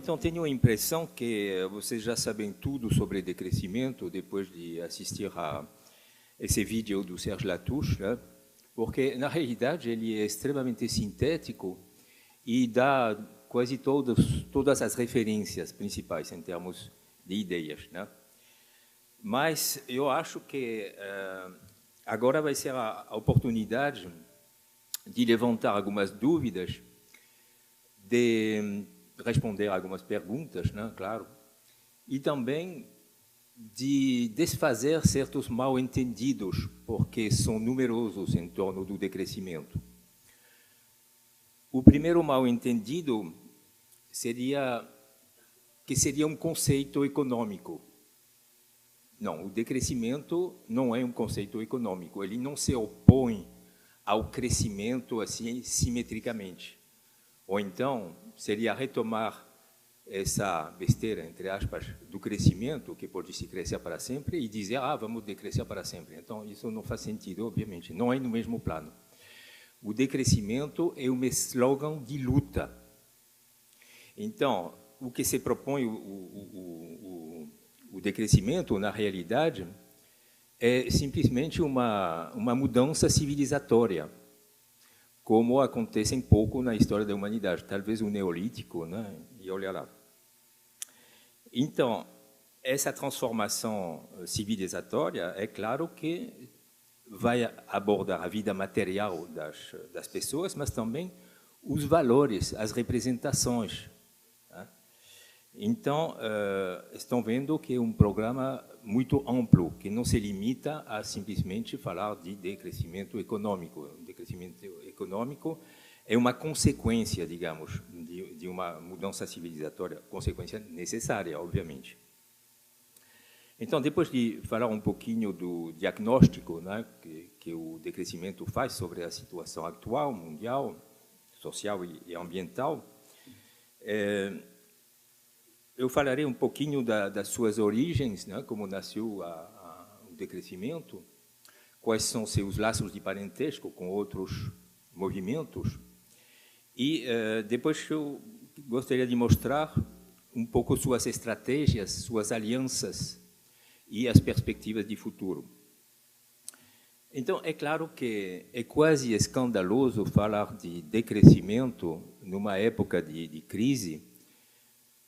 Então, tenho a impressão que vocês já sabem tudo sobre decrescimento depois de assistir a esse vídeo do Serge Latouche, né? Porque, na realidade, ele é extremamente sintético e dá quase todas as referências principais em termos de ideias, né? Mas eu acho que agora vai ser a oportunidade de levantar algumas dúvidas, de responder algumas perguntas, né, claro, e também de desfazer certos mal-entendidos, porque são numerosos em torno do decrescimento. O primeiro mal-entendido seria que seria um conceito econômico. Não, o decrescimento não é um conceito econômico, ele não se opõe ao crescimento assim simetricamente. Ou então, seria retomar essa besteira, entre aspas, do crescimento, que pode se crescer para sempre, e dizer, vamos decrescer para sempre. Então, isso não faz sentido, obviamente, não é no mesmo plano. O decrescimento é um slogan de luta. Então, o que se propõe o decrescimento, na realidade, é simplesmente uma mudança civilizatória, como acontece um pouco na história da humanidade, talvez o Neolítico, né? E olha lá. Então, essa transformação civilizatória, é claro que vai abordar a vida material das pessoas, mas também os valores, as representações. Né? Então, estão vendo que é um programa muito amplo, que não se limita a simplesmente falar de decrescimento econômico. O decrescimento econômico é uma consequência, digamos, de uma mudança civilizatória, consequência necessária, obviamente. Então, depois de falar um pouquinho do diagnóstico, né, que o decrescimento faz sobre a situação atual, mundial, social e ambiental, eu falarei um pouquinho das suas origens, né, como nasceu o decrescimento, quais são seus laços de parentesco com outros movimentos, e depois eu gostaria de mostrar um pouco suas estratégias, suas alianças e as perspectivas de futuro. Então, é claro que é quase escandaloso falar de decrescimento numa época de crise,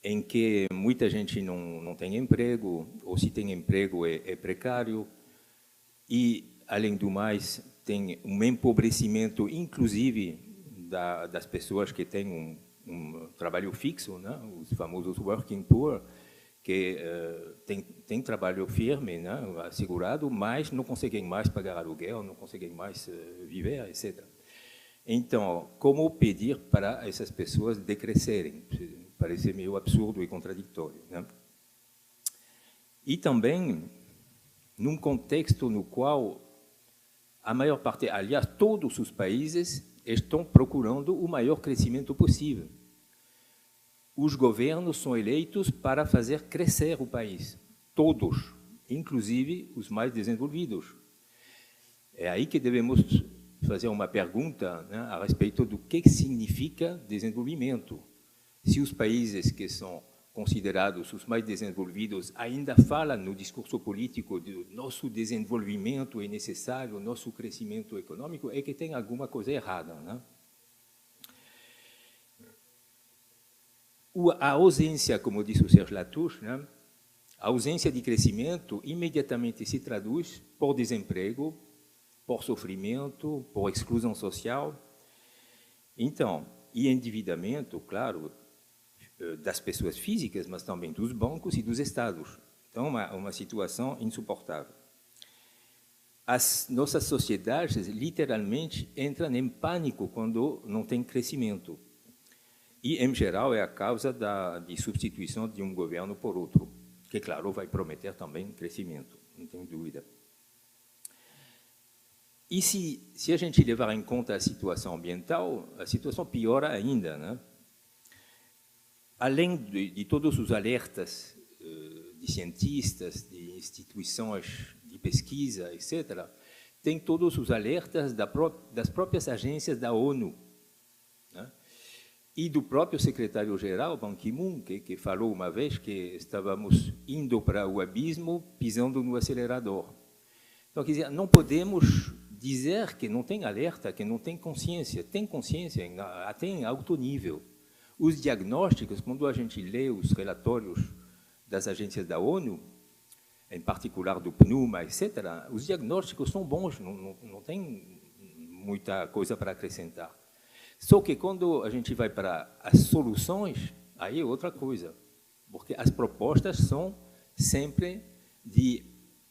em que muita gente não tem emprego, ou se tem emprego é precário, e, além do mais, tem um empobrecimento, inclusive, das pessoas que têm um trabalho fixo, né? Os famosos working poor, que têm trabalho firme, né? Assegurado, mas não conseguem mais pagar aluguel, não conseguem mais viver, etc. Então, como pedir para essas pessoas decrescerem? Parece meio absurdo e contraditório, né? E também, num contexto no qual a maior parte, aliás, todos os países estão procurando o maior crescimento possível. Os governos são eleitos para fazer crescer o país, todos, inclusive os mais desenvolvidos. É aí que devemos fazer uma pergunta, né, a respeito do que significa desenvolvimento. Se os países que são considerados os mais desenvolvidos ainda falam no discurso político do nosso desenvolvimento é necessário, nosso crescimento econômico, é que tem alguma coisa errada, né? A ausência, como disse o Serge Latouche, né? A ausência de crescimento imediatamente se traduz por desemprego, por sofrimento, por exclusão social. Então, e endividamento, claro, das pessoas físicas, mas também dos bancos e dos estados. Então, uma situação insuportável. As nossas sociedades, literalmente, entram em pânico quando não tem crescimento. E, em geral, é a causa de substituição de um governo por outro, que, claro, vai prometer também crescimento, não tem dúvida. E se a gente levar em conta a situação ambiental, a situação piora ainda, né? Além de todos os alertas de cientistas, de instituições de pesquisa, etc., tem todos os alertas das próprias agências da ONU, né? e do próprio secretário-geral, Ban Ki-moon, que falou uma vez que estávamos indo para o abismo pisando no acelerador. Então, quer dizer, não podemos dizer que não tem alerta, que não tem consciência. Tem consciência, até em alto nível. Os diagnósticos, quando a gente lê os relatórios das agências da ONU, em particular do PNUMA, etc., os diagnósticos são bons, não tem muita coisa para acrescentar. Só que quando a gente vai para as soluções, aí é outra coisa, porque as propostas são sempre de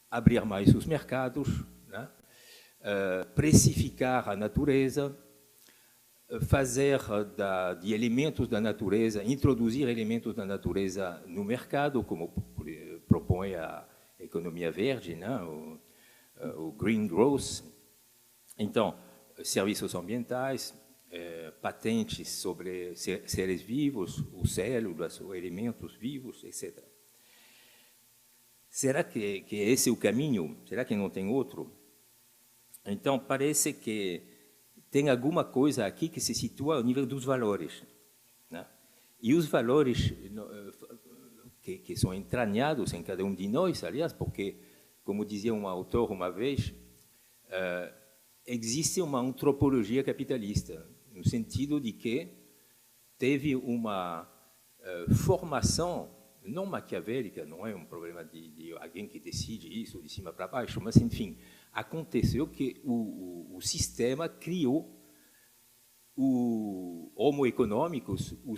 abrir mais os mercados, né? Precificar a natureza, fazer de elementos da natureza, introduzir elementos da natureza no mercado, como propõe a economia verde, né? o green growth. Então, serviços ambientais, patentes sobre seres vivos, ou células, ou elementos vivos, etc. Será que esse é o caminho? Será que não tem outro? Então, parece que tem alguma coisa aqui que se situa ao nível dos valores, né? E os valores que são entranhados em cada um de nós, aliás, porque, como dizia um autor uma vez, existe uma antropologia capitalista, no sentido de que teve uma formação, não maquiavélica, não é um problema de alguém que decide isso de cima para baixo, mas, enfim, aconteceu que o sistema criou o homo econômicos, o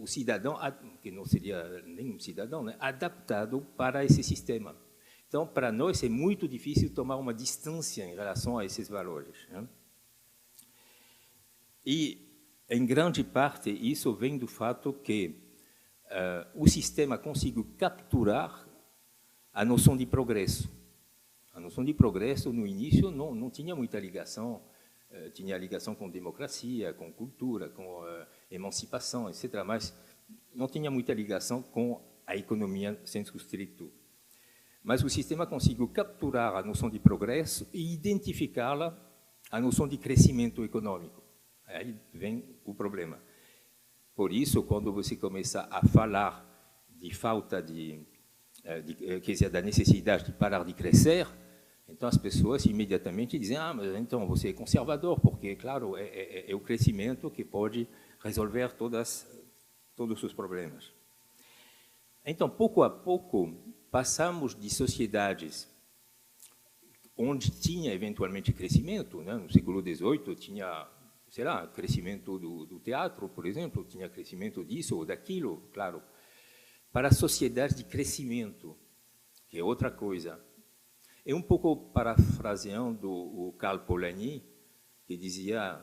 cidadão, que não seria nenhum cidadão, né, adaptado para esse sistema. Então, para nós, é muito difícil tomar uma distância em relação a esses valores, né? E, em grande parte, isso vem do fato que o sistema conseguiu capturar a noção de progresso. A noção de progresso, no início, não tinha muita ligação, tinha ligação com democracia, com cultura, com emancipação, etc., mas não tinha muita ligação com a economia sensu stricto. Mas o sistema conseguiu capturar a noção de progresso e identificá-la à noção de crescimento econômico. Aí vem o problema. Por isso, quando você começa a falar de falta quer dizer, da necessidade de parar de crescer, então as pessoas imediatamente dizem: ah, mas então você é conservador, porque, claro, é o crescimento que pode resolver todos os problemas. Então, pouco a pouco, passamos de sociedades onde tinha eventualmente crescimento, né? No século XVIII tinha, sei lá, crescimento do teatro, por exemplo, tinha crescimento disso ou daquilo, claro, para sociedades de crescimento, que é outra coisa. É um pouco parafraseando o Karl Polanyi, que dizia: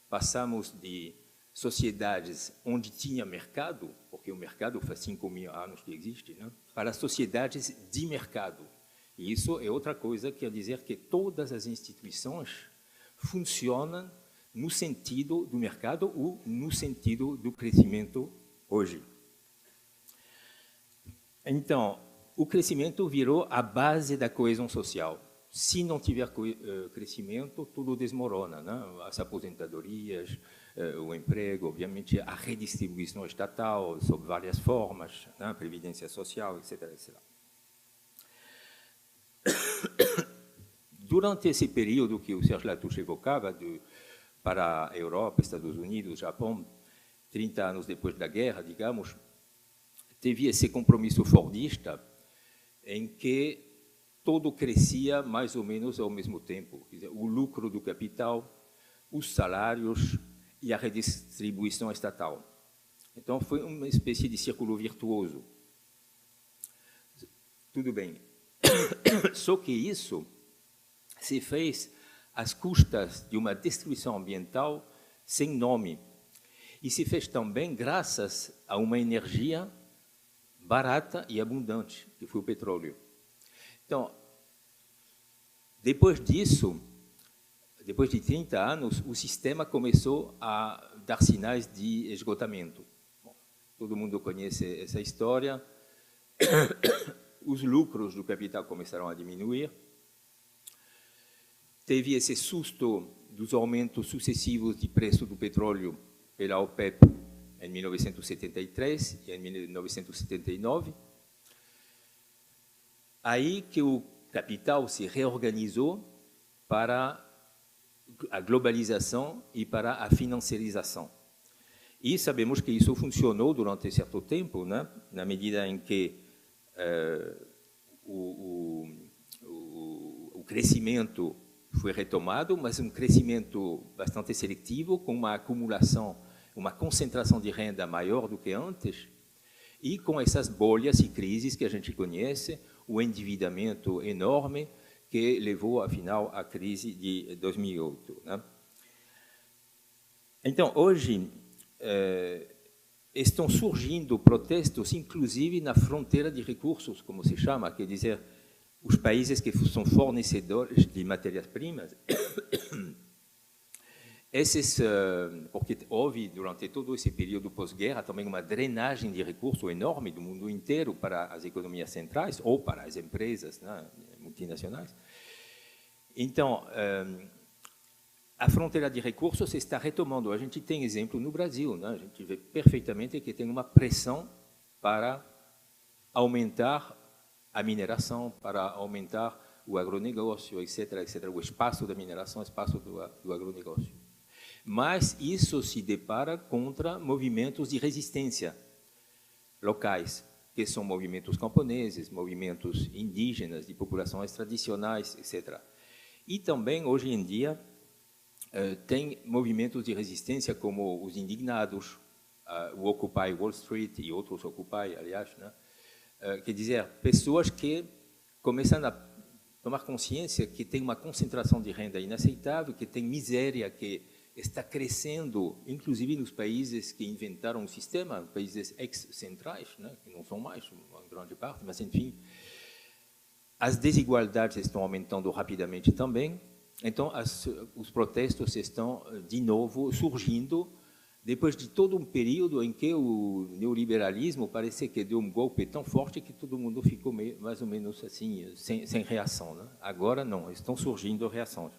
passamos de sociedades onde tinha mercado, porque o mercado faz 5.000 anos que existe, né, para sociedades de mercado. E isso é outra coisa, quer dizer que todas as instituições funcionam no sentido do mercado ou no sentido do crescimento hoje. Então, o crescimento virou a base da coesão social. Se não tiver crescimento, tudo desmorona, né? As aposentadorias, o emprego, obviamente, a redistribuição estatal sob várias formas, né? Previdência social, etc., etc. Durante esse período que o Serge Latouche evocava, para a Europa, Estados Unidos, Japão, 30 anos depois da guerra, digamos, teve esse compromisso fordista em que tudo crescia mais ou menos ao mesmo tempo. Quer dizer, o lucro do capital, os salários e a redistribuição estatal. Então, foi uma espécie de círculo virtuoso. Tudo bem. Só que isso se fez às custas de uma destruição ambiental sem nome. E se fez também graças a uma energia barata e abundante, que foi o petróleo. Então, depois disso, depois de 30 anos, o sistema começou a dar sinais de esgotamento. Bom, todo mundo conhece essa história. Os lucros do capital começaram a diminuir. Teve esse susto dos aumentos sucessivos de preço do petróleo pela OPEP em 1973 e em 1979. Aí que o capital se reorganizou para a globalização e para a financiarização. E sabemos que isso funcionou durante certo tempo, né? Na medida em que o crescimento foi retomado, mas um crescimento bastante seletivo, com uma acumulação, uma concentração de renda maior do que antes, e com essas bolhas e crises que a gente conhece, o endividamento enorme que levou, afinal, à crise de 2008. Né? Então, hoje, estão surgindo protestos, inclusive na fronteira de recursos, como se chama, quer dizer, os países que são fornecedores de matérias-primas. Porque houve, durante todo esse período pós-guerra, também uma drenagem de recursos enorme do mundo inteiro para as economias centrais ou para as empresas, né, multinacionais. Então, a fronteira de recursos está retomando. A gente tem exemplo no Brasil, né? A gente vê perfeitamente que tem uma pressão para aumentar a mineração, para aumentar o agronegócio, etc., etc., o espaço da mineração, o espaço do agronegócio. Mas isso se depara contra movimentos de resistência locais, que são movimentos camponeses, movimentos indígenas, de populações tradicionais, etc. E também, hoje em dia, tem movimentos de resistência como os indignados, o Occupy Wall Street e outros Occupy, aliás, né? Quer dizer, pessoas que começam a tomar consciência que tem uma concentração de renda inaceitável, que tem miséria que está crescendo, inclusive nos países que inventaram o sistema, países ex-centrais, né, que não são mais, uma grande parte, mas, enfim, as desigualdades estão aumentando rapidamente também. Então, os protestos estão, de novo, surgindo depois de todo um período em que o neoliberalismo parece que deu um golpe tão forte que todo mundo ficou mais ou menos assim, sem reação. Né? Agora, não, estão surgindo reações.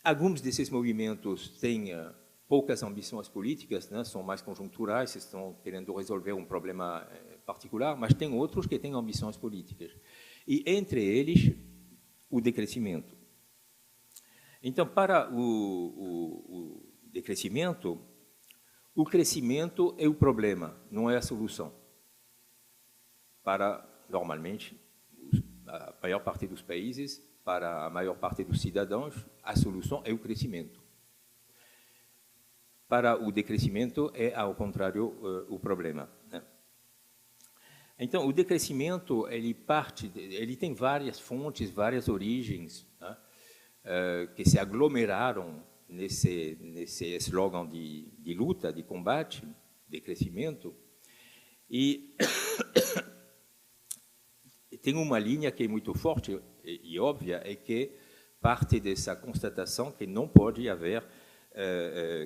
Alguns desses movimentos têm poucas ambições políticas, né? São mais conjunturais, estão querendo resolver um problema particular, mas tem outros que têm ambições políticas. E, entre eles, o decrescimento. Então, para o decrescimento, o crescimento é o problema, não é a solução. Para, normalmente, a maior parte dos países, para a maior parte dos cidadãos, a solução é o crescimento. Para o decrescimento é, ao contrário, o problema. Né? Então, o decrescimento, ele tem várias fontes, várias origens, né? Que se aglomeraram nesse slogan de luta, de combate, de crescimento. E tem uma linha que é muito forte e óbvia, é que parte dessa constatação que não pode haver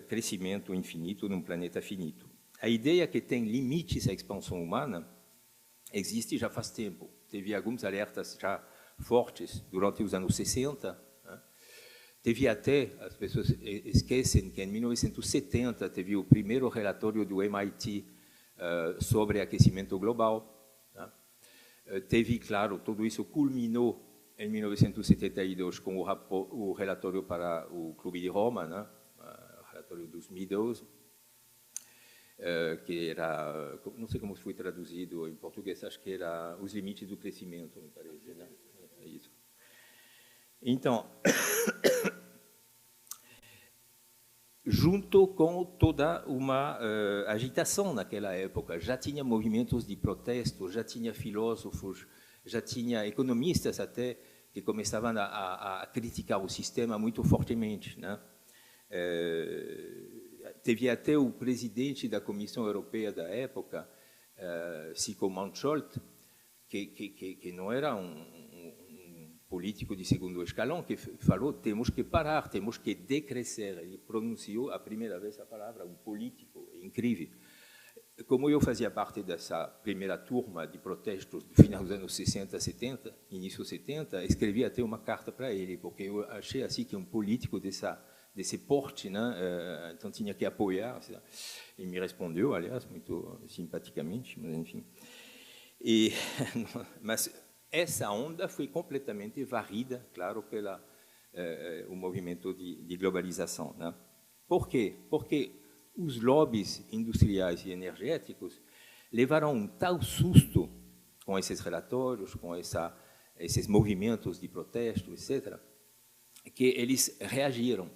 crescimento infinito num planeta finito. A ideia que tem limites à expansão humana existe já faz tempo. Teve alguns alertas já fortes durante os anos 60, teve até, as pessoas esquecem que em 1970 teve o primeiro relatório do MIT sobre aquecimento global. Né? Teve, claro, tudo isso culminou em 1972 com o relatório para o Clube de Roma, né? O relatório de 2012, que era, não sei como foi traduzido em português, acho que era Os Limites do Crescimento, me parece, né? É isso. Então, junto com toda uma agitação naquela época, já tinha movimentos de protesto, já tinha filósofos, já tinha economistas até que começavam a criticar o sistema muito fortemente, né? Teve até o presidente da Comissão Europeia da época, Sico Mansholt, que não era um político de segundo escalão, que falou: temos que parar, temos que decrescer. Ele pronunciou a primeira vez a palavra, um político, incrível. Como eu fazia parte dessa primeira turma de protestos do final dos anos 60, 70, início 70, escrevi até uma carta para ele, porque eu achei assim que um político dessa desse porte, né? Então tinha que apoiar. Ele me respondeu, aliás, muito simpaticamente, mas enfim. Mas essa onda foi completamente varrida, claro, pelo movimento de globalização, né? Por quê? Porque os lobbies industriais e energéticos levaram um tal susto com esses relatórios, com esses movimentos de protesto, etc., que eles reagiram.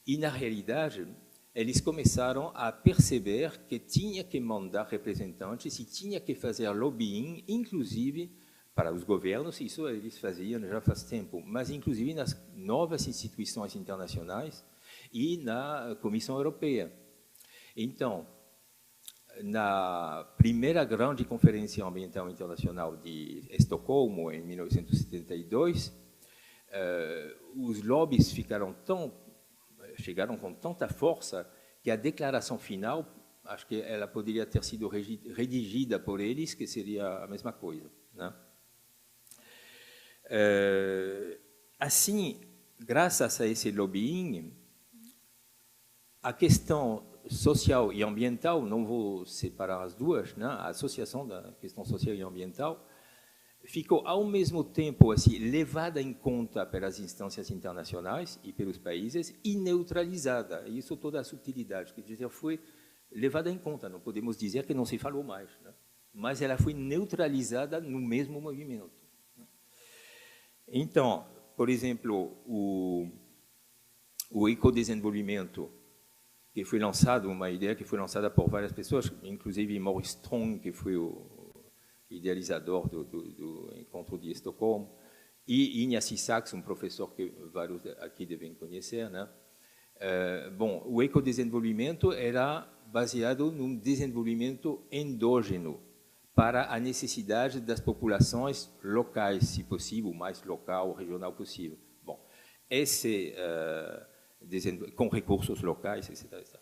E, na realidade, eles começaram a perceber que tinha que mandar representantes e tinha que fazer lobbying, inclusive para os governos, isso eles faziam já faz tempo, mas inclusive nas novas instituições internacionais e na Comissão Europeia. Então, na primeira grande Conferência Ambiental Internacional de Estocolmo, em 1972, os lobbies chegaram com tanta força que a declaração final, acho que ela poderia ter sido redigida por eles, que seria a mesma coisa, né? Assim, graças a esse lobbying, a questão social e ambiental, não vou separar as duas, né? A associação da questão social e ambiental ficou ao mesmo tempo assim levada em conta pelas instâncias internacionais e pelos países e neutralizada. Isso toda a subtilidade, quer dizer, foi levada em conta. Não podemos dizer que não se falou mais, né? Mas ela foi neutralizada no mesmo movimento. Então, por exemplo, o ecodesenvolvimento, que foi lançado, uma ideia que foi lançada por várias pessoas, inclusive Maurice Strong, que foi o idealizador do encontro de Estocolmo, e Ignacy Sachs, um professor que vários aqui devem conhecer, né? Bom, o ecodesenvolvimento era baseado num desenvolvimento endógeno para a necessidade das populações locais, se possível, o mais local, regional possível. Bom, com recursos locais, etc.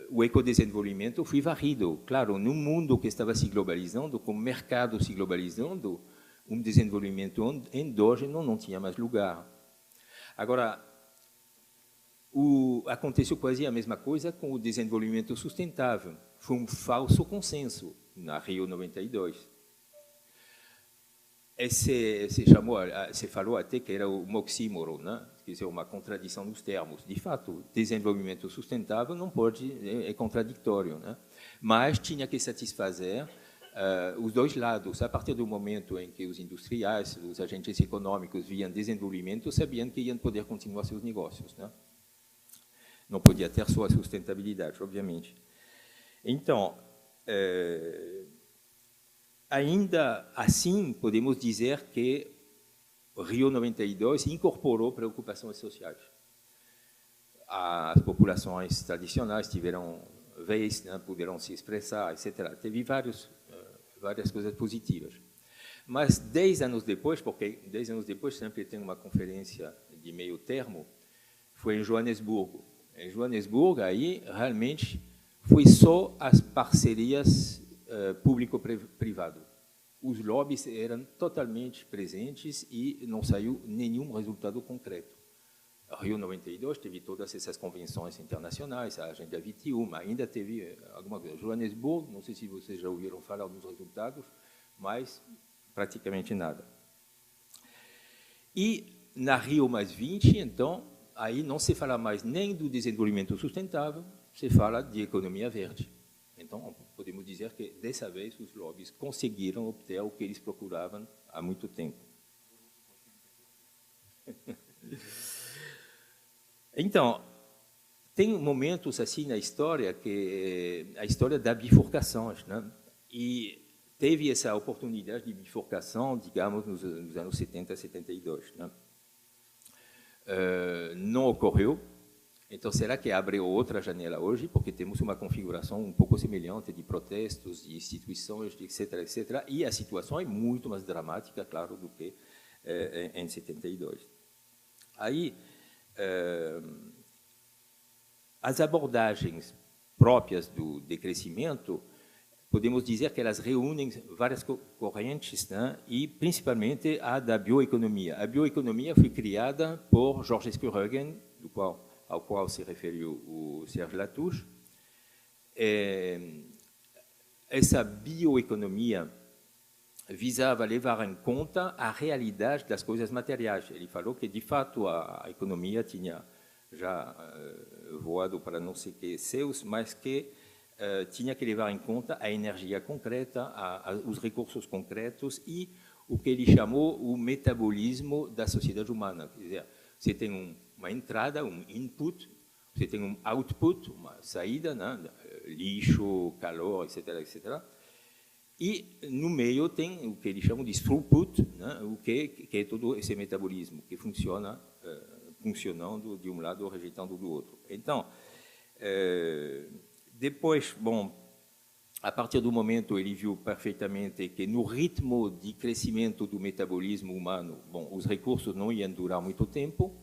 O ecodesenvolvimento foi varrido. Claro, num mundo que estava se globalizando, com o mercado se globalizando, um desenvolvimento endógeno não tinha mais lugar. Agora, aconteceu quase a mesma coisa com o desenvolvimento sustentável. Foi um falso consenso na Rio 92. Se falou até que era o oxímoron, né? Quer dizer, uma contradição nos termos. De fato, desenvolvimento sustentável não pode, é contraditório, né? Mas tinha que satisfazer os dois lados. A partir do momento em que os industriais, os agentes econômicos viam desenvolvimento, sabiam que iam poder continuar seus negócios, né? Não podia ter só a sustentabilidade, obviamente. Então, ainda assim, podemos dizer que Rio 92 incorporou preocupações sociais. As populações tradicionais tiveram vez, né, puderam se expressar, etc. Teve várias coisas positivas. Mas 10 anos depois, porque 10 anos depois sempre tem uma conferência de meio termo, foi em Joanesburgo. Em Joanesburgo, aí, realmente, foi só as parcerias público-privado. Os lobbies eram totalmente presentes e não saiu nenhum resultado concreto. Rio 92 teve todas essas convenções internacionais, a Agenda 21, ainda teve alguma coisa. Joanesburgo, não sei se vocês já ouviram falar dos resultados, mas praticamente nada. E na Rio +20, então, aí não se fala mais nem do desenvolvimento sustentável, se fala de economia verde. Então, podemos dizer que, dessa vez, os lobbies conseguiram obter o que eles procuravam há muito tempo. Então, tem momentos assim na história, que a história da bifurcações, né? E teve essa oportunidade de bifurcação, digamos, nos anos 70, 72, né? Não ocorreu. Então, será que abre outra janela hoje? Porque temos uma configuração um pouco semelhante de protestos, de instituições, etc., etc. E a situação é muito mais dramática, claro, do que em 72. Aí, as abordagens próprias do decrescimento, podemos dizer que elas reúnem várias correntes, né? E principalmente a da bioeconomia. A bioeconomia foi criada por Georges Skurugen ao qual se referiu o Serge Latouche. Essa bioeconomia visava levar em conta a realidade das coisas materiais. Ele falou que, de fato, a economia tinha já voado para não sei que céus, mas que tinha que levar em conta a energia concreta, os recursos concretos e o que ele chamou o metabolismo da sociedade humana. Quer dizer, você tem uma entrada, um input, você tem um output, uma saída, né? Lixo, calor, etc., etc. E no meio tem o que eles chamam de throughput, né? O que é todo esse metabolismo que funciona, funcionando de um lado ou rejeitando do outro. Então, depois, bom, a partir do momento ele viu perfeitamente que no ritmo de crescimento do metabolismo humano, bom, os recursos não iam durar muito tempo,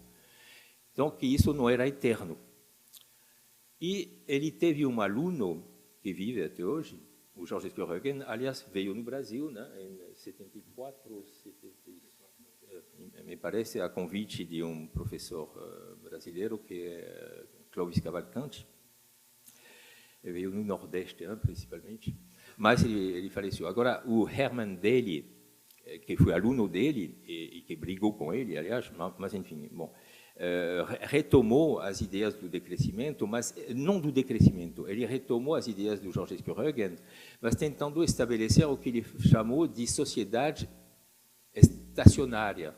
então que isso não era eterno. E ele teve um aluno que vive até hoje, o Georges Keuregen, aliás, veio no Brasil, né, em 74, 75, me parece, a convite de um professor brasileiro, que é Clovis Cavalcanti. Ele veio no Nordeste, né, principalmente, mas ele faleceu. Agora, o Hermann Daly, que foi aluno dele e que brigou com ele, aliás, mas enfim, bom, retomou as ideias do decrescimento, mas não do decrescimento, ele retomou as ideias do Georges Keuregen, mas tentando estabelecer o que ele chamou de sociedade estacionária,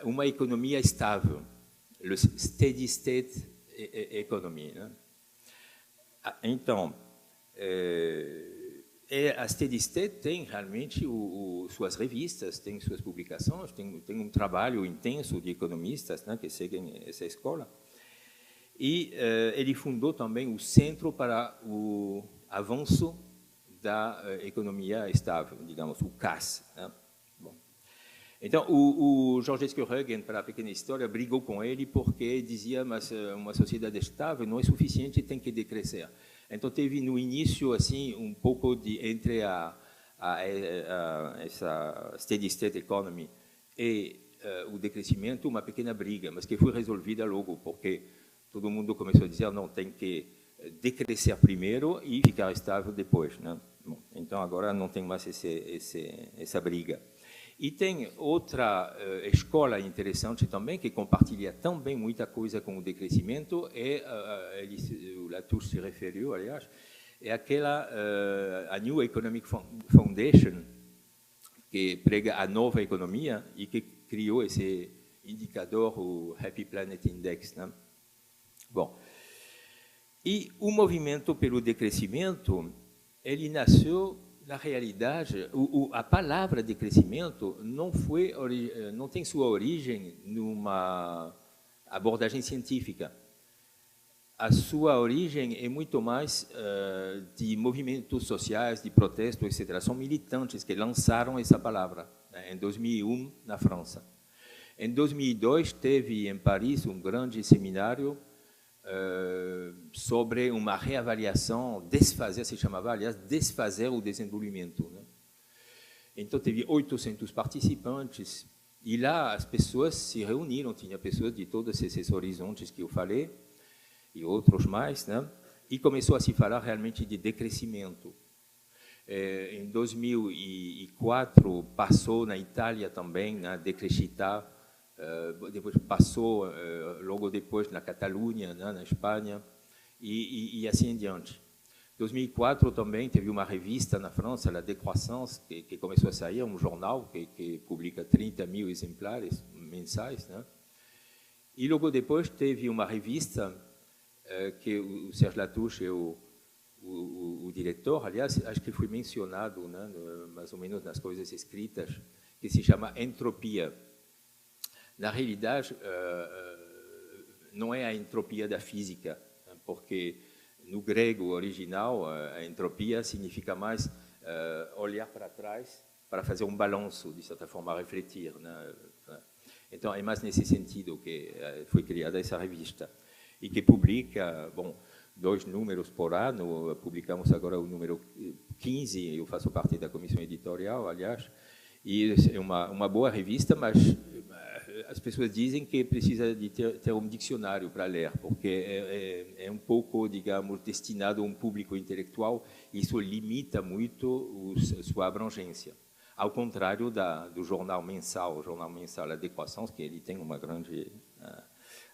uma economia estável, le steady state economy, né? Então, a Steady State tem realmente suas revistas, tem suas publicações, tem um trabalho intenso de economistas, né, que seguem essa escola. E ele fundou também o Centro para o Avanço da Economia Estável, digamos, o CAS. Né? Bom. Então, o Georges Keuregen, para a pequena história, brigou com ele porque dizia, mas uma sociedade estável não é suficiente, tem que decrescer. Então, teve no início assim um pouco de entre essa steady state economy e o decrescimento, uma pequena briga, mas que foi resolvida logo, porque todo mundo começou a dizer não, tem que decrescer primeiro e ficar estável depois, né? Bom, então agora não tem mais essa briga. E tem outra escola interessante também, que compartilha também muita coisa com o decrescimento, o Latouche se referiu, aliás, é aquela, a New Economic Foundation, que prega a nova economia e que criou esse indicador, o Happy Planet Index, né? Bom, e o movimento pelo decrescimento, ele nasceu na realidade, a palavra decrescimento não tem sua origem numa abordagem científica. A sua origem é muito mais de movimentos sociais, de protesto, etc. São militantes que lançaram essa palavra, né, em 2001, na França. Em 2002, teve em Paris um grande seminário sobre uma reavaliação, se chamava, aliás, desfazer o desenvolvimento. Né? Então, teve 800 participantes, e lá as pessoas se reuniram, tinha pessoas de todos esses horizontes que eu falei, e outros mais, né? E começou a se falar realmente de decrescimento. Em 2004, passou na Itália também, na Decrescita, depois passou, logo depois, na Catalunha, né, na Espanha, e assim em diante. Em 2004 também teve uma revista na França, La Décroissance, que começou a sair, um jornal que publica 30 mil exemplares mensais, né? E logo depois teve uma revista que o Serge Latouche é o diretor, aliás, acho que foi mencionado, né, mais ou menos nas coisas escritas, que se chama Entropia. Na realidade, não é a entropia da física, porque no grego original, a entropia significa mais olhar para trás para fazer um balanço, de certa forma, refletir. Né? Então, é mais nesse sentido que foi criada essa revista. E que publica, bom, 2 números por ano, publicamos agora o número 15, eu faço parte da comissão editorial, aliás, e é uma boa revista, mas as pessoas dizem que precisa de ter um dicionário para ler, porque é um pouco, digamos, destinado a um público intelectual, e isso limita muito sua abrangência. Ao contrário do jornal mensal, o jornal mensal La Décroissance, que ele tem uma grande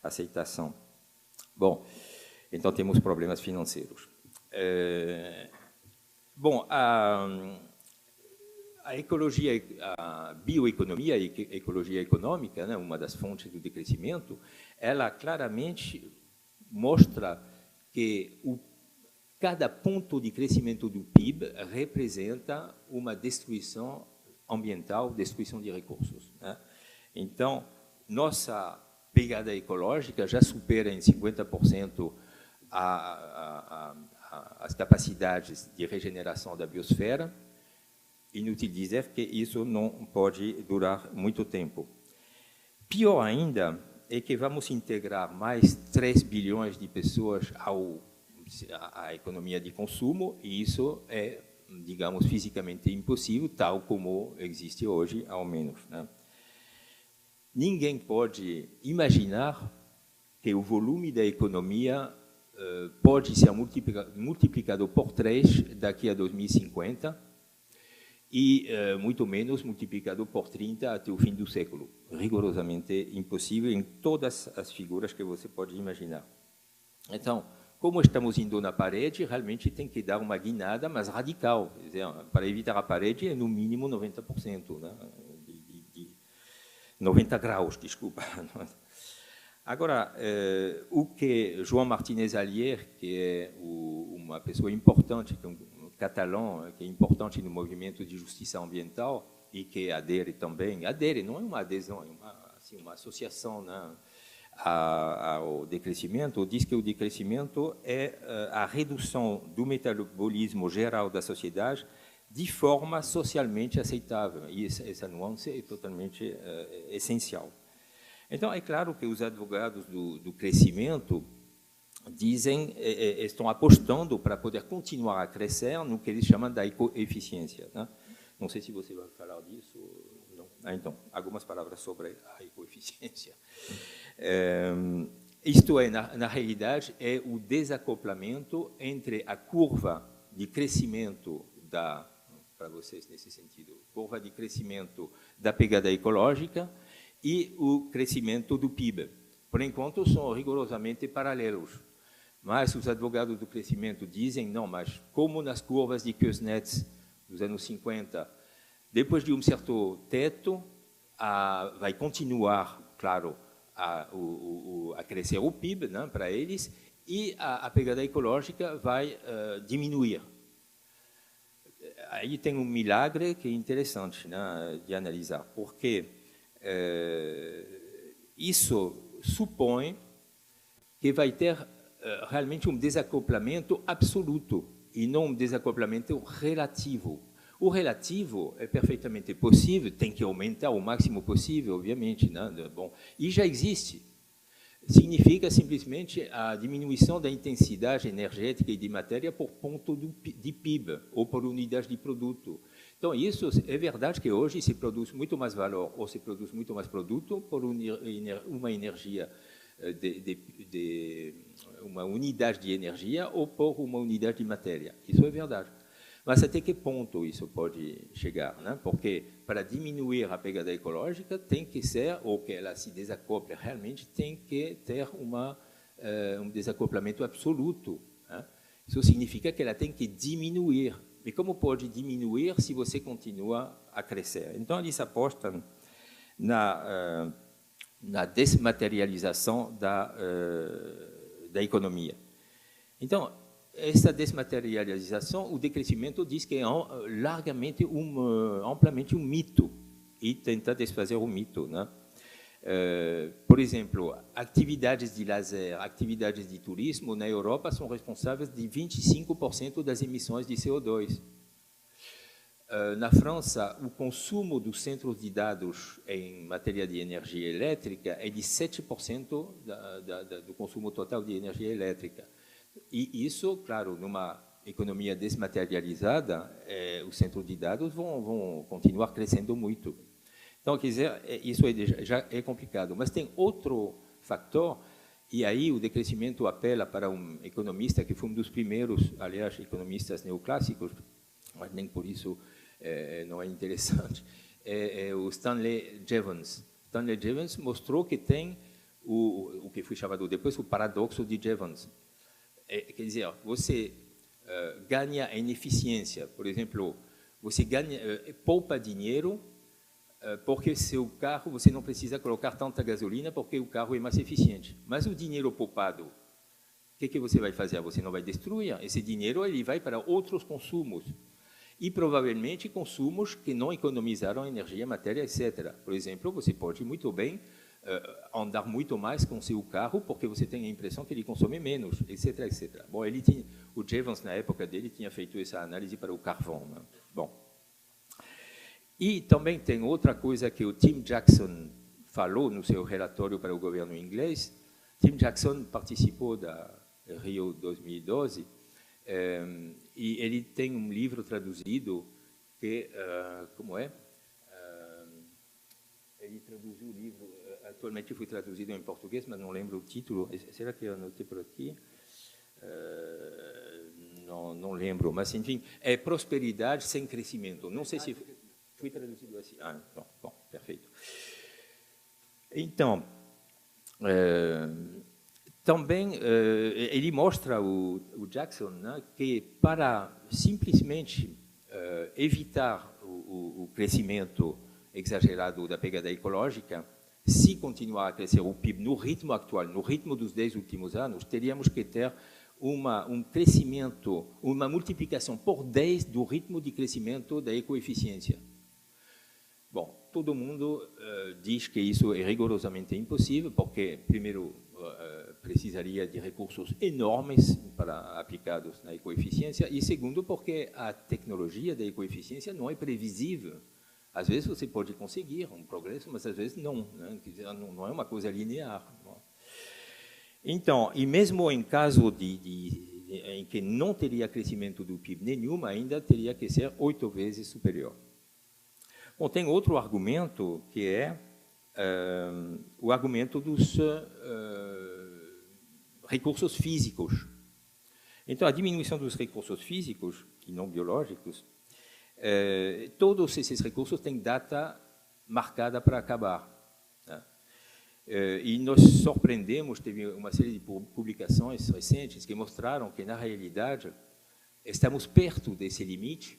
aceitação. Bom, então temos problemas financeiros. Bom, a ecologia, a bioeconomia e ecologia econômica, né, uma das fontes do decrescimento, ela claramente mostra que cada ponto de crescimento do PIB representa uma destruição ambiental, destruição de recursos, né? Então, nossa pegada ecológica já supera em 50% as capacidades de regeneração da biosfera. Inútil dizer que isso não pode durar muito tempo. Pior ainda é que vamos integrar mais 3 bilhões de pessoas à economia de consumo, e isso é, digamos, fisicamente impossível, tal como existe hoje, ao menos, né? Ninguém pode imaginar que o volume da economia pode ser multiplicado por 3 daqui a 2050, e muito menos multiplicado por 30 até o fim do século. Rigorosamente impossível em todas as figuras que você pode imaginar. Então, como estamos indo na parede, realmente tem que dar uma guinada, mas radical. Quer dizer, para evitar a parede é no mínimo 90%, né? 90 graus, desculpa. Agora, o que João Martínez Alier, que é uma pessoa importante, que é um catalão, que é importante no movimento de justiça ambiental e que adere também, não é uma adesão, é uma associação, né, ao decrescimento, diz que o decrescimento é a redução do metabolismo geral da sociedade de forma socialmente aceitável, e essa nuance é totalmente essencial. Então, é claro que os advogados do crescimento dizem, estão apostando para poder continuar a crescer no que eles chamam da ecoeficiência, né? Não sei se você vai falar disso. Não. Então, algumas palavras sobre a ecoeficiência. Isto é, na realidade, é o desacoplamento entre a curva de crescimento para vocês nesse sentido, curva de crescimento da pegada ecológica e o crescimento do PIB. Por enquanto, são rigorosamente paralelos. Mas os advogados do crescimento dizem, não, mas como nas curvas de Kuznets dos anos 50, depois de um certo teto, vai continuar, claro, a crescer o PIB, né, para eles, e a pegada ecológica vai diminuir. Aí tem um milagre que é interessante, né, de analisar, porque isso supõe que vai ter realmente um desacoplamento absoluto e não um desacoplamento relativo. O relativo é perfeitamente possível, tem que aumentar o máximo possível, obviamente, né? Bom, e já existe. Significa simplesmente a diminuição da intensidade energética e de matéria por ponto de PIB ou por unidade de produto. Então, isso é verdade que hoje se produz muito mais valor ou se produz muito mais produto por uma energia uma unidade de energia ou por uma unidade de matéria. Isso é verdade. Mas até que ponto isso pode chegar, né? Porque para diminuir a pegada ecológica tem que ser, ou que ela se desacople realmente, tem que ter um desacoplamento absoluto, né? Isso significa que ela tem que diminuir. E como pode diminuir se você continua a crescer? Então, eles apostam na desmaterialização da economia. Então, essa desmaterialização, o decrescimento diz que é largamente, amplamente um mito, e tenta desfazer o mito, né? Por exemplo, atividades de lazer, atividades de turismo na Europa são responsáveis de 25% das emissões de CO2. Na França, o consumo dos centros de dados em matéria de energia elétrica é de 7% do consumo total de energia elétrica. E isso, claro, numa economia desmaterializada, os centros de dados vão continuar crescendo muito. Então, quer dizer, isso já é complicado. Mas tem outro fator, e aí o decrescimento apela para um economista que foi um dos primeiros, aliás, economistas neoclássicos, mas nem por isso não é interessante, é o Stanley Jevons. Stanley Jevons mostrou que tem o que foi chamado depois o paradoxo de Jevons. Quer dizer, você ganha em eficiência, por exemplo, você poupa dinheiro porque seu carro, você não precisa colocar tanta gasolina porque o carro é mais eficiente. Mas o dinheiro poupado, o que você vai fazer? Você não vai destruir. Esse dinheiro ele vai para outros consumos. E provavelmente consumos que não economizaram energia, matéria, etc. Por exemplo, você pode muito bem andar muito mais com seu carro porque você tem a impressão que ele consome menos, etc, etc. Bom, o Jevons, na época dele, tinha feito essa análise para o carvão. Né? Bom. E também tem outra coisa que o Tim Jackson falou no seu relatório para o governo inglês. Tim Jackson participou da Rio 2012 e ele tem um livro traduzido que, como é? Ele traduziu o livro, atualmente foi traduzido em português, mas não lembro o título. Será que eu anotei por aqui? Não lembro, mas enfim, é Prosperidade sem Crescimento. Não sei se foi traduzido assim. Bom, perfeito. Então, também ele mostra, o Jackson, né, que para simplesmente evitar o crescimento exagerado da pegada ecológica, se continuar a crescer o PIB no ritmo atual, no ritmo dos 10 últimos anos, teríamos que ter um crescimento, uma multiplicação por 10 do ritmo de crescimento da ecoeficiência. Bom, todo mundo diz que isso é rigorosamente impossível, porque, primeiro, precisaria de recursos enormes para aplicados na ecoeficiência, e segundo, porque a tecnologia da ecoeficiência não é previsível. Às vezes você pode conseguir um progresso, mas às vezes não, né? Quer dizer, não é uma coisa linear. Não. Então, e mesmo em caso em que não teria crescimento do PIB nenhum, ainda teria que ser 8 vezes superior. Bom, tem outro argumento, que é o argumento dos recursos físicos. Então, a diminuição dos recursos físicos, e não biológicos, todos esses recursos têm data marcada para acabar. Né? E nos surpreendemos, teve uma série de publicações recentes que mostraram que, na realidade, estamos perto desse limite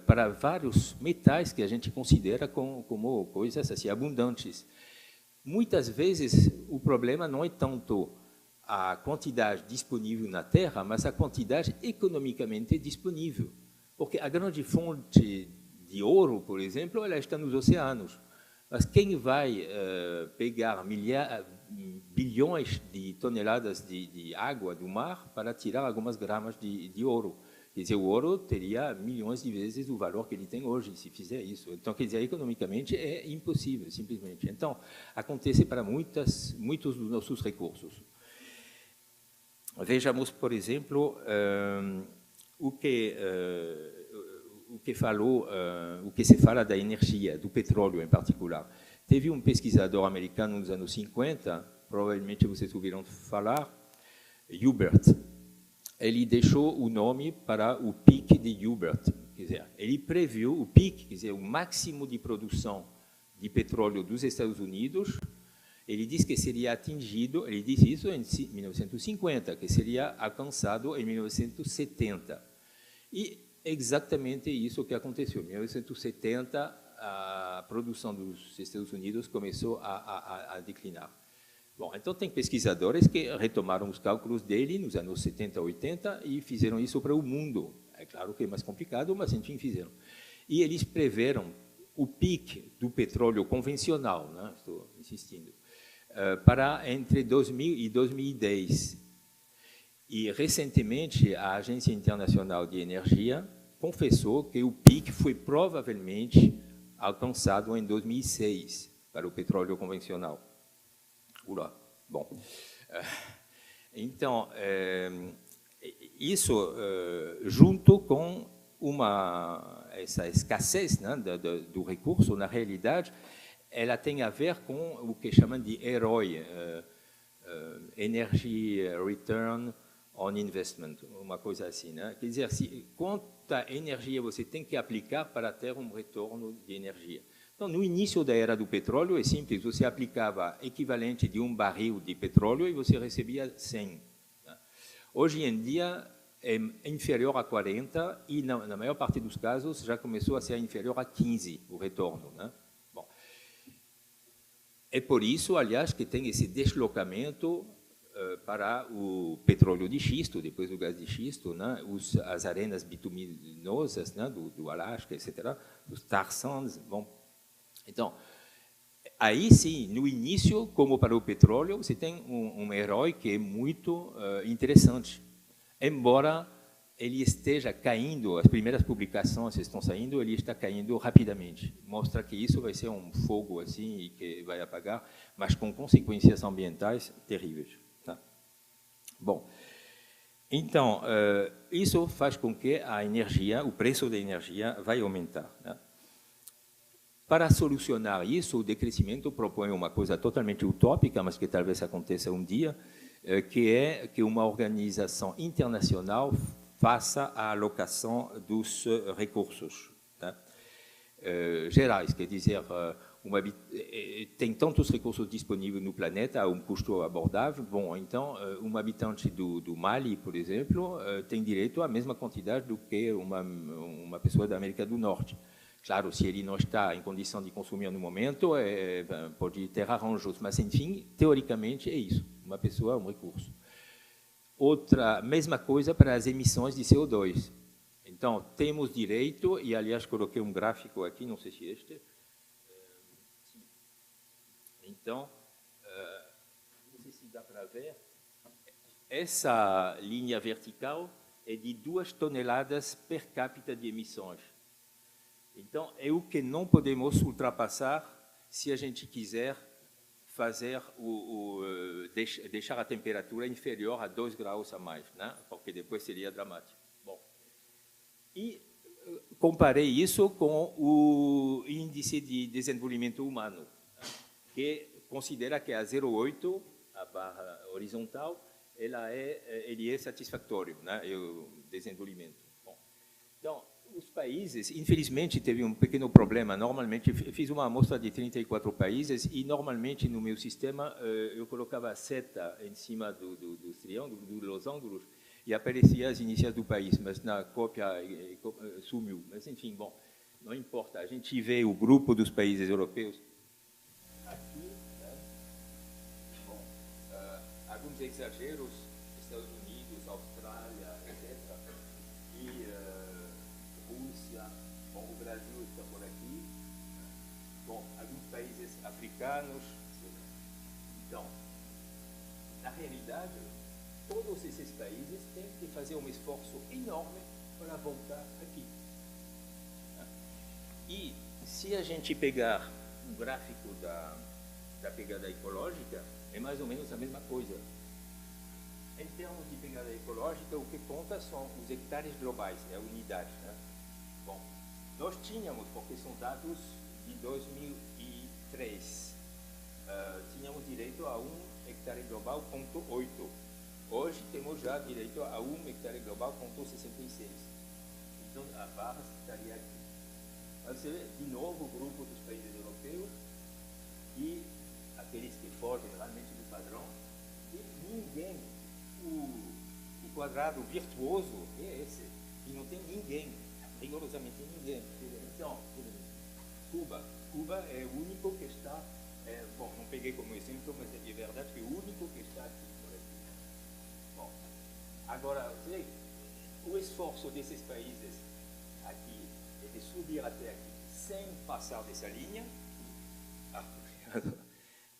para vários metais que a gente considera como coisas assim, abundantes. Muitas vezes, o problema não é tanto a quantidade disponível na Terra, mas a quantidade economicamente disponível. Porque a grande fonte de ouro, por exemplo, ela está nos oceanos. Mas quem vai pegar bilhões de toneladas de água do mar para tirar algumas gramas de ouro? Quer dizer, o ouro teria milhões de vezes o valor que ele tem hoje, se fizer isso. Então, quer dizer, economicamente é impossível, simplesmente. Então, acontece para muitos dos nossos recursos. Vejamos, por exemplo, o que se fala da energia, do petróleo em particular. Teve um pesquisador americano nos anos 50, provavelmente vocês ouviram falar, Hubert. Ele deixou o nome para o pico de Hubert. Quer dizer, ele previu o pico, quer dizer, o máximo de produção de petróleo dos Estados Unidos. Ele disse que seria atingido, ele disse isso em 1950, que seria alcançado em 1970. E exatamente isso que aconteceu. Em 1970, a produção dos Estados Unidos começou a declinar. Bom, então tem pesquisadores que retomaram os cálculos dele nos anos 70, 80 e fizeram isso para o mundo. É claro que é mais complicado, mas enfim fizeram. E eles preveram o pico do petróleo convencional, né? Estou insistindo, para entre 2000 e 2010. E recentemente a Agência Internacional de Energia confessou que o pico foi provavelmente alcançado em 2006 para o petróleo convencional. Bom, então, isso junto com essa escassez, né, do recurso, na realidade, ela tem a ver com o que chamam de ROI, Energy Return on Investment, uma coisa assim, né? Quer dizer, quanta energia você tem que aplicar para ter um retorno de energia. Então, no início da era do petróleo, é simples, você aplicava equivalente de um barril de petróleo e você recebia 100. Né? Hoje em dia, é inferior a 40 e, na maior parte dos casos, já começou a ser inferior a 15 o retorno. Né? Bom, é por isso, aliás, que tem esse deslocamento para o petróleo de xisto, depois do gás de xisto, né? As arenas bituminosas, né? do Alasca, etc., os tar sands. Bom, então, aí sim, no início, como para o petróleo, você tem um herói que é muito interessante. Embora ele esteja caindo, as primeiras publicações estão saindo, ele está caindo rapidamente. Mostra que isso vai ser um fogo assim e que vai apagar, mas com consequências ambientais terríveis. Tá? Bom, então, isso faz com que a energia, o preço da energia vai aumentar. Né? Para solucionar isso, o decrescimento propõe uma coisa totalmente utópica, mas que talvez aconteça um dia, que é que uma organização internacional faça a alocação dos recursos, tá? Gerais, quer dizer, tem tantos recursos disponíveis no planeta a um custo abordável. Bom, então, um habitante do Mali, por exemplo, tem direito à mesma quantidade do que uma pessoa da América do Norte. Claro, se ele não está em condição de consumir no momento, pode ter arranjos, mas, enfim, teoricamente é isso. Uma pessoa, um recurso. Outra, mesma coisa para as emissões de CO2. Então, temos direito, e, aliás, coloquei um gráfico aqui, não sei se é este. Então, não sei se dá para ver. Essa linha vertical é de 2 toneladas per capita de emissões. Então, é o que não podemos ultrapassar se a gente quiser fazer deixar a temperatura inferior a 2 graus a mais, né? Porque depois seria dramático. Bom, e comparei isso com o Índice de Desenvolvimento Humano, que considera que a 0,8, a barra horizontal, ele é satisfatório, né? O desenvolvimento. Bom, então, os países, infelizmente, teve um pequeno problema. Normalmente, fiz uma amostra de 34 países e, normalmente, no meu sistema, eu colocava a seta em cima dos triângulos, dos losângulos, e aparecia as iniciais do país, mas na cópia sumiu. Mas, enfim, bom, não importa. A gente vê o grupo dos países europeus aqui, né? Bom, alguns exageros, Estados Unidos, Austrália, etc., e Rússia, bom, o Brasil está por aqui, bom, alguns países africanos. Então, na realidade, todos esses países têm que fazer um esforço enorme para voltar aqui. E se a gente pegar um gráfico da pegada ecológica, é mais ou menos a mesma coisa. Em termos de pegada ecológica, o que conta são os hectares globais, é a unidade. Né? Bom, nós tínhamos, porque são dados de 2003, tínhamos direito a 1 hectare global, ponto 8. Hoje temos já direito a 1 hectare global, ponto 66. Então, a barra estaria aqui. Você vê, de novo, o grupo dos países europeus e aqueles que fogem realmente do padrão. E ninguém, o quadrado virtuoso é esse. E não tem ninguém, rigorosamente ninguém. Então, Cuba é o único que está... bom, não peguei como exemplo, mas é verdade que é o único que está aqui. Bom, agora, o esforço desses países aqui é de subir até aqui sem passar dessa linha.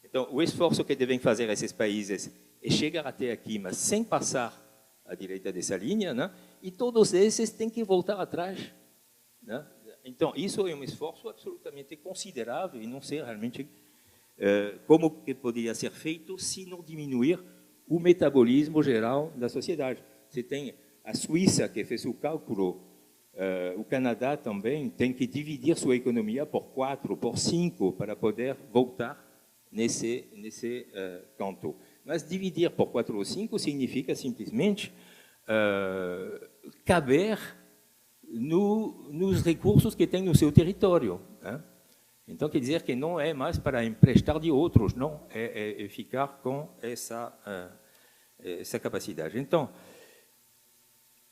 Então, o esforço que devem fazer esses países é chegar até aqui, mas sem passar à direita dessa linha, né? E todos esses têm que voltar atrás. Né? Então, isso é um esforço absolutamente considerável e não sei realmente como que poderia ser feito se não diminuir o metabolismo geral da sociedade. Você tem a Suíça que fez o cálculo O Canadá também tem que dividir sua economia por 4, por 5, para poder voltar nesse canto. Mas dividir por 4 ou 5 significa simplesmente caber nos recursos que tem no seu território. Né? Então, quer dizer que não é mais para emprestar de outros, não, é ficar com essa capacidade. Então,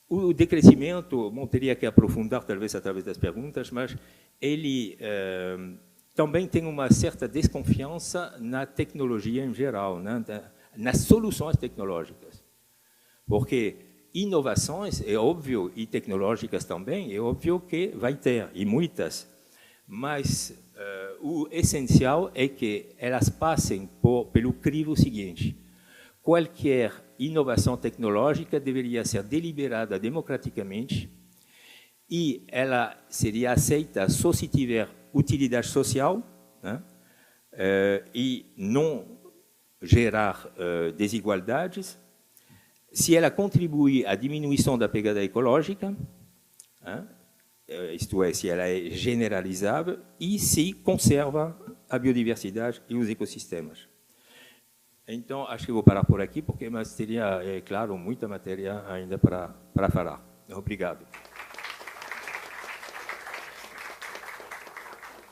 o decrescimento, bom, teria que aprofundar, talvez, através das perguntas, mas ele também tem uma certa desconfiança na tecnologia em geral, né? Nas soluções tecnológicas. Porque inovações, é óbvio, e tecnológicas também, é óbvio que vai ter, e muitas, mas o essencial é que elas passem pelo crivo seguinte: qualquer inovação tecnológica deveria ser deliberada democraticamente e ela seria aceita só se tiver utilidade social, né? E não gerar desigualdades, se ela contribui à diminuição da pegada ecológica, né? Isto é, se ela é generalizável e se conserva a biodiversidade e os ecossistemas. Então, acho que vou parar por aqui, porque mas teria, é claro, muita matéria ainda para falar. Obrigado.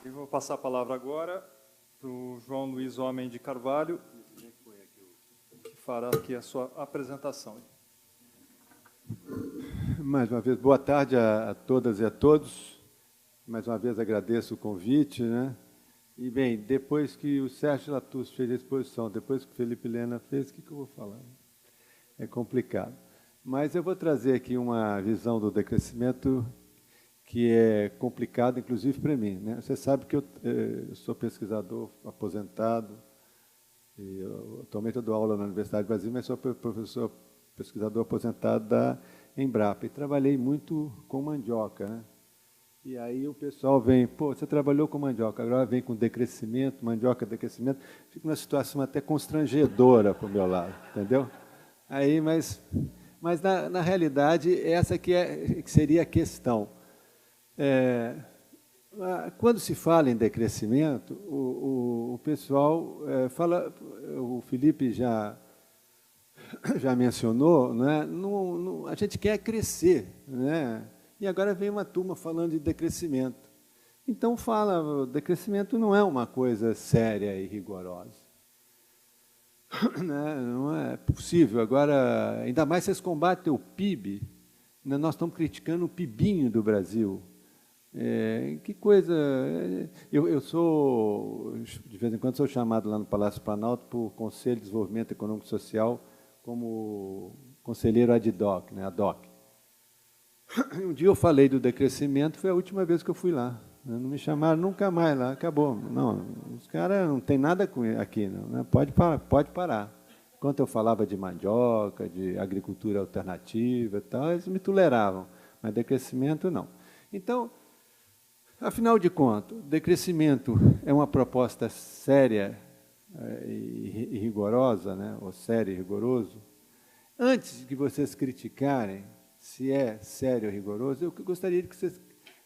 Eu vou passar a palavra agora para o João Luiz Homem de Carvalho, que fará aqui a sua apresentação. Mais uma vez, boa tarde a todas e a todos. Mais uma vez agradeço o convite, né? E, bem, depois que o Sérgio Lattus fez a exposição, depois que o Felipe Lena fez, o que eu vou falar? É complicado. Mas eu vou trazer aqui uma visão do decrescimento que é complicado, inclusive, para mim, né? Você sabe que eu sou pesquisador aposentado, e atualmente eu dou aula na Universidade do Brasil, mas sou professor pesquisador aposentado da Embrapa, e trabalhei muito com mandioca, né? E aí o pessoal vem, pô, você trabalhou com mandioca, agora vem com decrescimento, mandioca, decrescimento, fica uma situação até constrangedora para o meu lado, entendeu? Aí, mas na realidade, essa que seria a questão. Quando se fala em decrescimento, o pessoal fala, o Felipe já mencionou, né? A gente quer crescer, né? E agora vem uma turma falando de decrescimento. Então, o decrescimento não é uma coisa séria e rigorosa. Não é possível. Agora, ainda mais vocês combatem o PIB, né? Nós estamos criticando o PIBinho do Brasil. Que coisa... Eu sou, de vez em quando, sou chamado lá no Palácio Planalto por Conselho de Desenvolvimento Econômico e Social como conselheiro ad hoc, né? Ad hoc. Um dia eu falei do decrescimento, foi a última vez que eu fui lá. Não me chamaram nunca mais lá, acabou. Não, os caras não tem nada com aqui, não, né? Pode parar. Enquanto eu falava de mandioca, de agricultura alternativa e tal, eles me toleravam, mas decrescimento não. Então, afinal de contas, decrescimento é uma proposta séria e rigorosa, né? Ou séria e rigoroso. Antes de vocês criticarem se é sério ou rigoroso, eu gostaria que vocês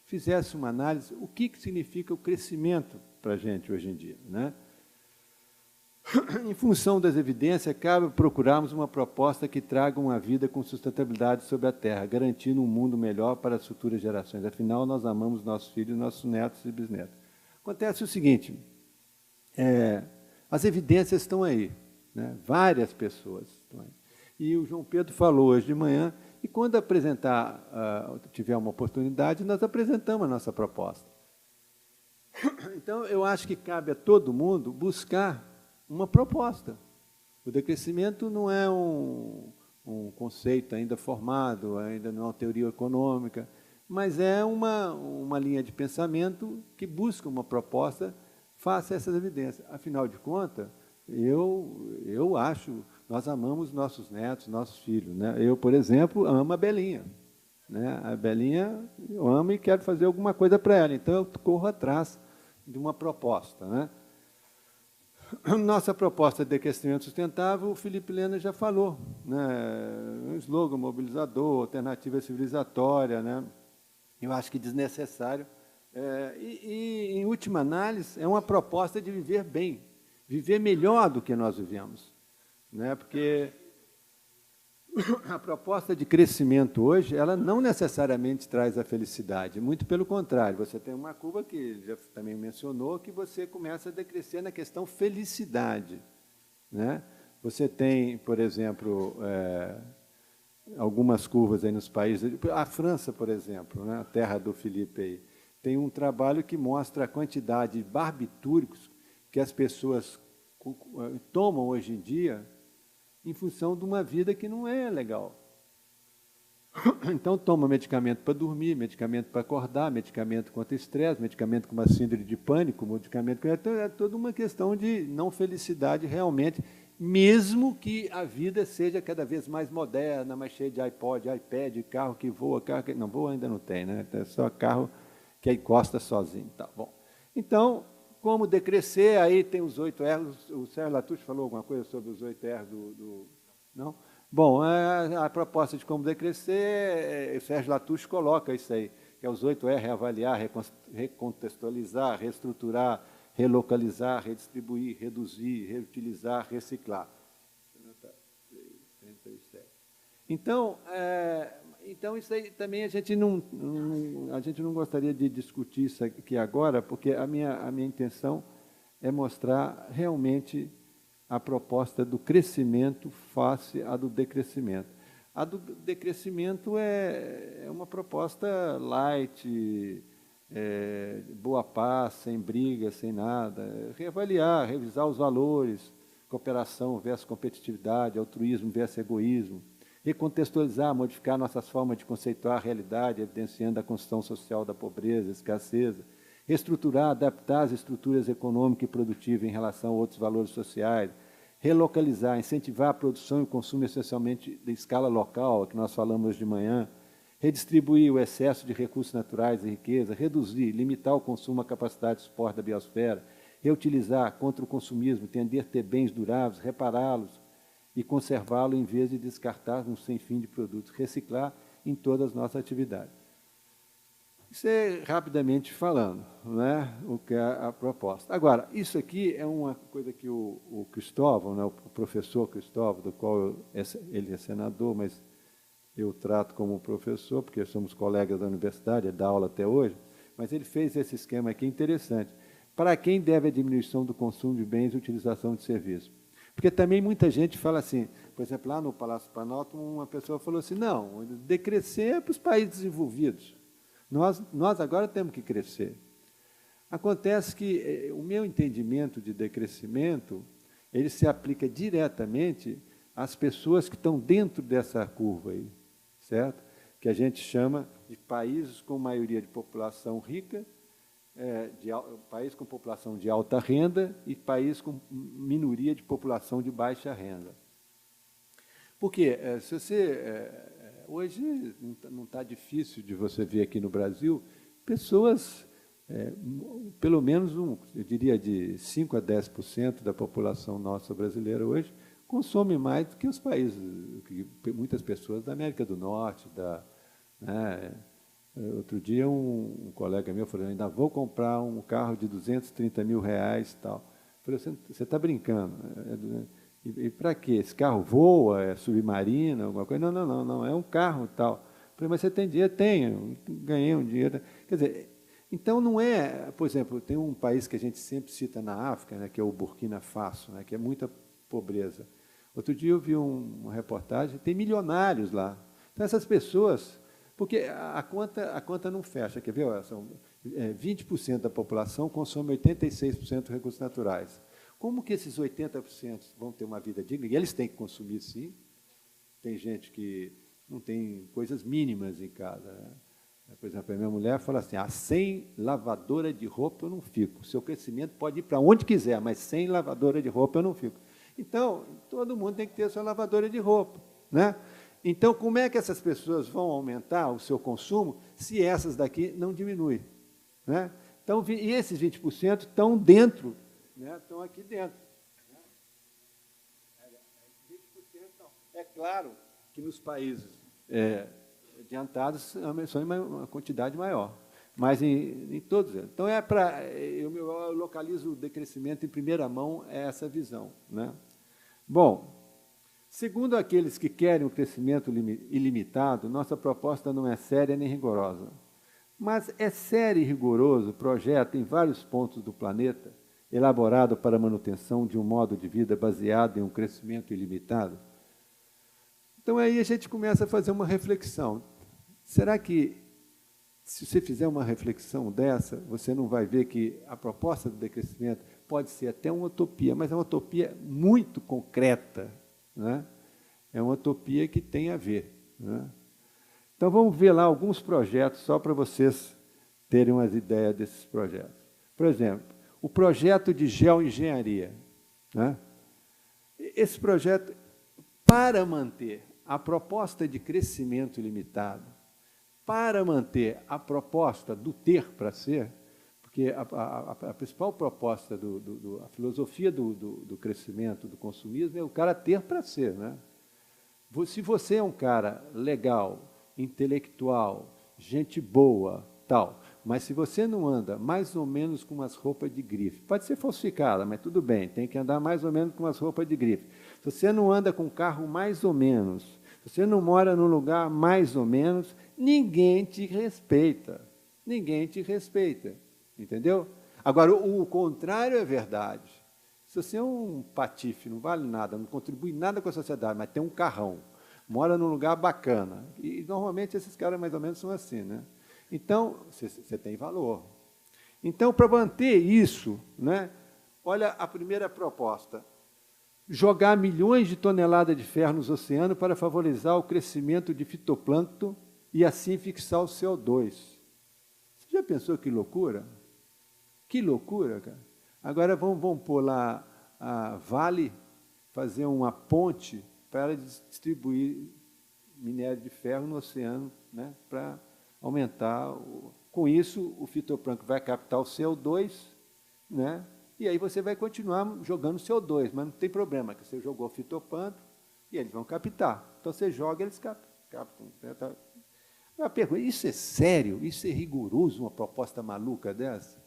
fizessem uma análise o que significa o crescimento para a gente hoje em dia, né? Em função das evidências, cabe procurarmos uma proposta que traga uma vida com sustentabilidade sobre a Terra, garantindo um mundo melhor para as futuras gerações. Afinal, nós amamos nossos filhos, nossos netos e bisnetos. Acontece o seguinte, as evidências estão aí, né? Várias pessoas estão aí. E o João Pedro falou hoje de manhã, e quando tiver uma oportunidade, nós apresentamos a nossa proposta. Então, eu acho que cabe a todo mundo buscar uma proposta. O decrescimento não é um conceito ainda formado, ainda não é uma teoria econômica, mas é uma linha de pensamento que busca uma proposta face a essas evidências. Afinal de contas, eu acho... Nós amamos nossos netos, nossos filhos, né? Eu, por exemplo, amo a Belinha, né? A Belinha eu amo e quero fazer alguma coisa para ela, então eu corro atrás de uma proposta, né? Nossa proposta de decrescimento sustentável, o Felipe Lena já falou, né? Um slogan mobilizador, alternativa civilizatória, né? eu acho que desnecessário. Em última análise, é uma proposta de viver bem, viver melhor do que nós vivemos, né? Porque a proposta de crescimento hoje, ela não necessariamente traz a felicidade, muito pelo contrário. Você tem uma curva que já também mencionou, que você começa a decrescer na questão felicidade, né? Você tem, por exemplo, algumas curvas aí nos países. A França, por exemplo, né, a terra do Felipe aí, tem um trabalho que mostra a quantidade de barbitúricos que as pessoas tomam hoje em dia em função de uma vida que não é legal. Então, toma medicamento para dormir, medicamento para acordar, medicamento contra estresse, medicamento com uma síndrome de pânico, medicamento... É toda uma questão de não felicidade realmente, mesmo que a vida seja cada vez mais moderna, mais cheia de iPod, iPad, carro que voa, carro que... Não, voa ainda não tem, né? É só carro que encosta sozinho. Tá bom. Então, como decrescer, aí tem os 8 R's. O Sérgio Latouche falou alguma coisa sobre os 8 R's do... Não? Bom, a proposta de como decrescer, o Sérgio Latouche coloca isso aí, que é os 8 R: reavaliar, recontextualizar, reestruturar, relocalizar, redistribuir, reduzir, reutilizar, reciclar. Então, isso aí também a gente não gostaria de discutir isso aqui agora, porque a minha intenção é mostrar realmente a proposta do crescimento face à do decrescimento. A do decrescimento é uma proposta light, boa paz, sem briga, sem nada. Reavaliar, revisar os valores, cooperação versus competitividade, altruísmo versus egoísmo. Recontextualizar, modificar nossas formas de conceituar a realidade, evidenciando a construção social da pobreza, escassez. Reestruturar, adaptar as estruturas econômicas e produtivas em relação a outros valores sociais. Relocalizar, incentivar a produção e o consumo essencialmente de escala local, que nós falamos hoje de manhã. Redistribuir o excesso de recursos naturais e riqueza. Reduzir, limitar o consumo à capacidade de suporte da biosfera. Reutilizar, contra o consumismo, tender a ter bens duráveis, repará-los e conservá-los em vez de descartar um sem fim de produtos. Reciclar em todas as nossas atividades. Isso é rapidamente falando, né, o que é a proposta. Agora, isso aqui é uma coisa que o Cristóvão, né, o professor Cristóvão, do qual ele é senador, mas eu trato como professor, porque somos colegas da universidade, ele dá aula até hoje, mas ele fez esse esquema aqui interessante. Para quem deve a diminuição do consumo de bens e utilização de serviços? Porque também muita gente fala assim, por exemplo, lá no Palácio Planalto, uma pessoa falou assim, não, decrescer é para os países desenvolvidos. Nós agora temos que crescer. Acontece que o meu entendimento de decrescimento, ele se aplica diretamente às pessoas que estão dentro dessa curva aí, certo? Que a gente chama de países com maioria de população rica, país com população de alta renda e país com minoria de população de baixa renda. Porque se você... hoje não está difícil de você ver aqui no Brasil pessoas, pelo menos, eu diria, de 5% a 10% da população nossa brasileira hoje, consome mais do que os países, que muitas pessoas da América do Norte. Outro dia, um colega meu falou, ainda vou comprar um carro de 230 mil reais e tal. Eu falei, você está brincando? E para quê? Esse carro voa, é submarino, alguma coisa? Não, é um carro e tal. Eu falei, mas você tem dinheiro? Tenho, ganhei um dinheiro. Quer dizer, então não é, por exemplo, tem um país que a gente sempre cita na África, né, que é o Burkina Faso, né, que é muita pobreza. Outro dia eu vi uma reportagem, tem milionários lá. Então essas pessoas, porque a conta não fecha, quer ver? São 20% da população consome 86% dos recursos naturais. Como que esses 80% vão ter uma vida digna? E eles têm que consumir, sim. Tem gente que não tem coisas mínimas em casa, né? Por exemplo, a minha mulher fala assim, sem lavadora de roupa eu não fico. O seu crescimento pode ir para onde quiser, mas sem lavadora de roupa eu não fico. Então, todo mundo tem que ter a sua lavadora de roupa, né? Então, como é que essas pessoas vão aumentar o seu consumo se essas daqui não diminuem, né? Então, e esses 20% estão dentro, né? Estão aqui dentro. 20% não. É claro que nos países adiantados são em uma quantidade maior, mas em todos eles. Então, eu localizo o decrescimento em primeira mão, é essa visão, né? Bom, segundo aqueles que querem o crescimento ilimitado, nossa proposta não é séria nem rigorosa. Mas é sério e rigoroso o projeto em vários pontos do planeta, elaborado para a manutenção de um modo de vida baseado em um crescimento ilimitado? Então, aí a gente começa a fazer uma reflexão. Será que, se você fizer uma reflexão dessa, você não vai ver que a proposta do decrescimento pode ser até uma utopia, mas é uma utopia muito concreta, né? É uma utopia que tem a ver, né? Então, vamos ver lá alguns projetos, só para vocês terem umas ideias desses projetos. Por exemplo, o projeto de geoengenharia, né? Esse projeto, para manter a proposta de crescimento ilimitado, para manter a proposta do ter para ser, porque a principal proposta, a filosofia do crescimento, do consumismo, é o cara ter para ser, né? Se você é um cara legal, intelectual, gente boa, tal, mas se você não anda mais ou menos com umas roupas de grife, pode ser falsificada, mas tudo bem, tem que andar mais ou menos com umas roupas de grife. Se você não anda com carro mais ou menos, se você não mora num lugar mais ou menos, ninguém te respeita. Ninguém te respeita, entendeu? Agora, o contrário é verdade. Se você é um patife, não vale nada, não contribui nada com a sociedade, mas tem um carrão, mora num lugar bacana. E, normalmente, esses caras, mais ou menos, são assim, né? Então, você tem valor. Então, para manter isso, né, olha a primeira proposta. Jogar milhões de toneladas de ferro nos oceanos para favorizar o crescimento de fitoplâncton e, assim, fixar o CO2. Você já pensou que loucura? Que loucura, cara. Agora, vamos pôr lá a Vale, fazer uma ponte para ela distribuir minério de ferro no oceano, né, para aumentar. Com isso, o fitoplâncton vai captar o CO2, né, e aí você vai continuar jogando CO2, mas não tem problema, que você jogou fitoplâncton e eles vão captar. Então, você joga, eles captam. Uma pergunta, isso é sério? Isso é rigoroso, uma proposta maluca dessa?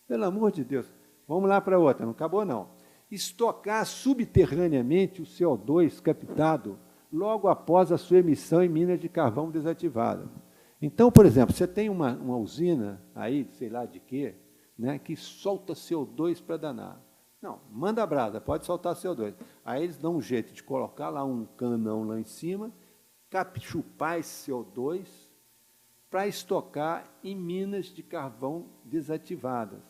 Pelo amor de Deus. Vamos lá para outra, não acabou não. Estocar subterraneamente o CO2 captado logo após a sua emissão em minas de carvão desativada. Então, por exemplo, você tem uma usina aí, sei lá de quê, né, que solta CO2 para danar. Não, manda brasa, pode soltar CO2. Aí eles dão um jeito de colocar lá um canão lá em cima, chupar esse CO2 para estocar em minas de carvão desativadas.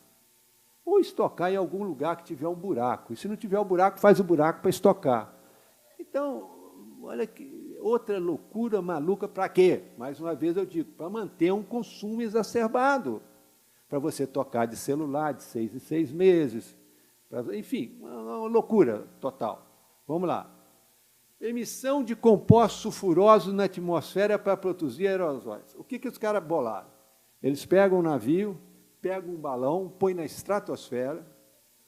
Ou estocar em algum lugar que tiver um buraco. E se não tiver um buraco, faz o buraco para estocar. Então, olha que outra loucura maluca para quê? Mais uma vez eu digo, para manter um consumo exacerbado. Para você tocar de celular de 6 em 6 meses. Enfim, uma loucura total. Vamos lá. Emissão de compostos sulfurosos na atmosfera para produzir aerosóis. O que os caras bolaram? Eles pegam um navio, pegam um balão, põe na estratosfera,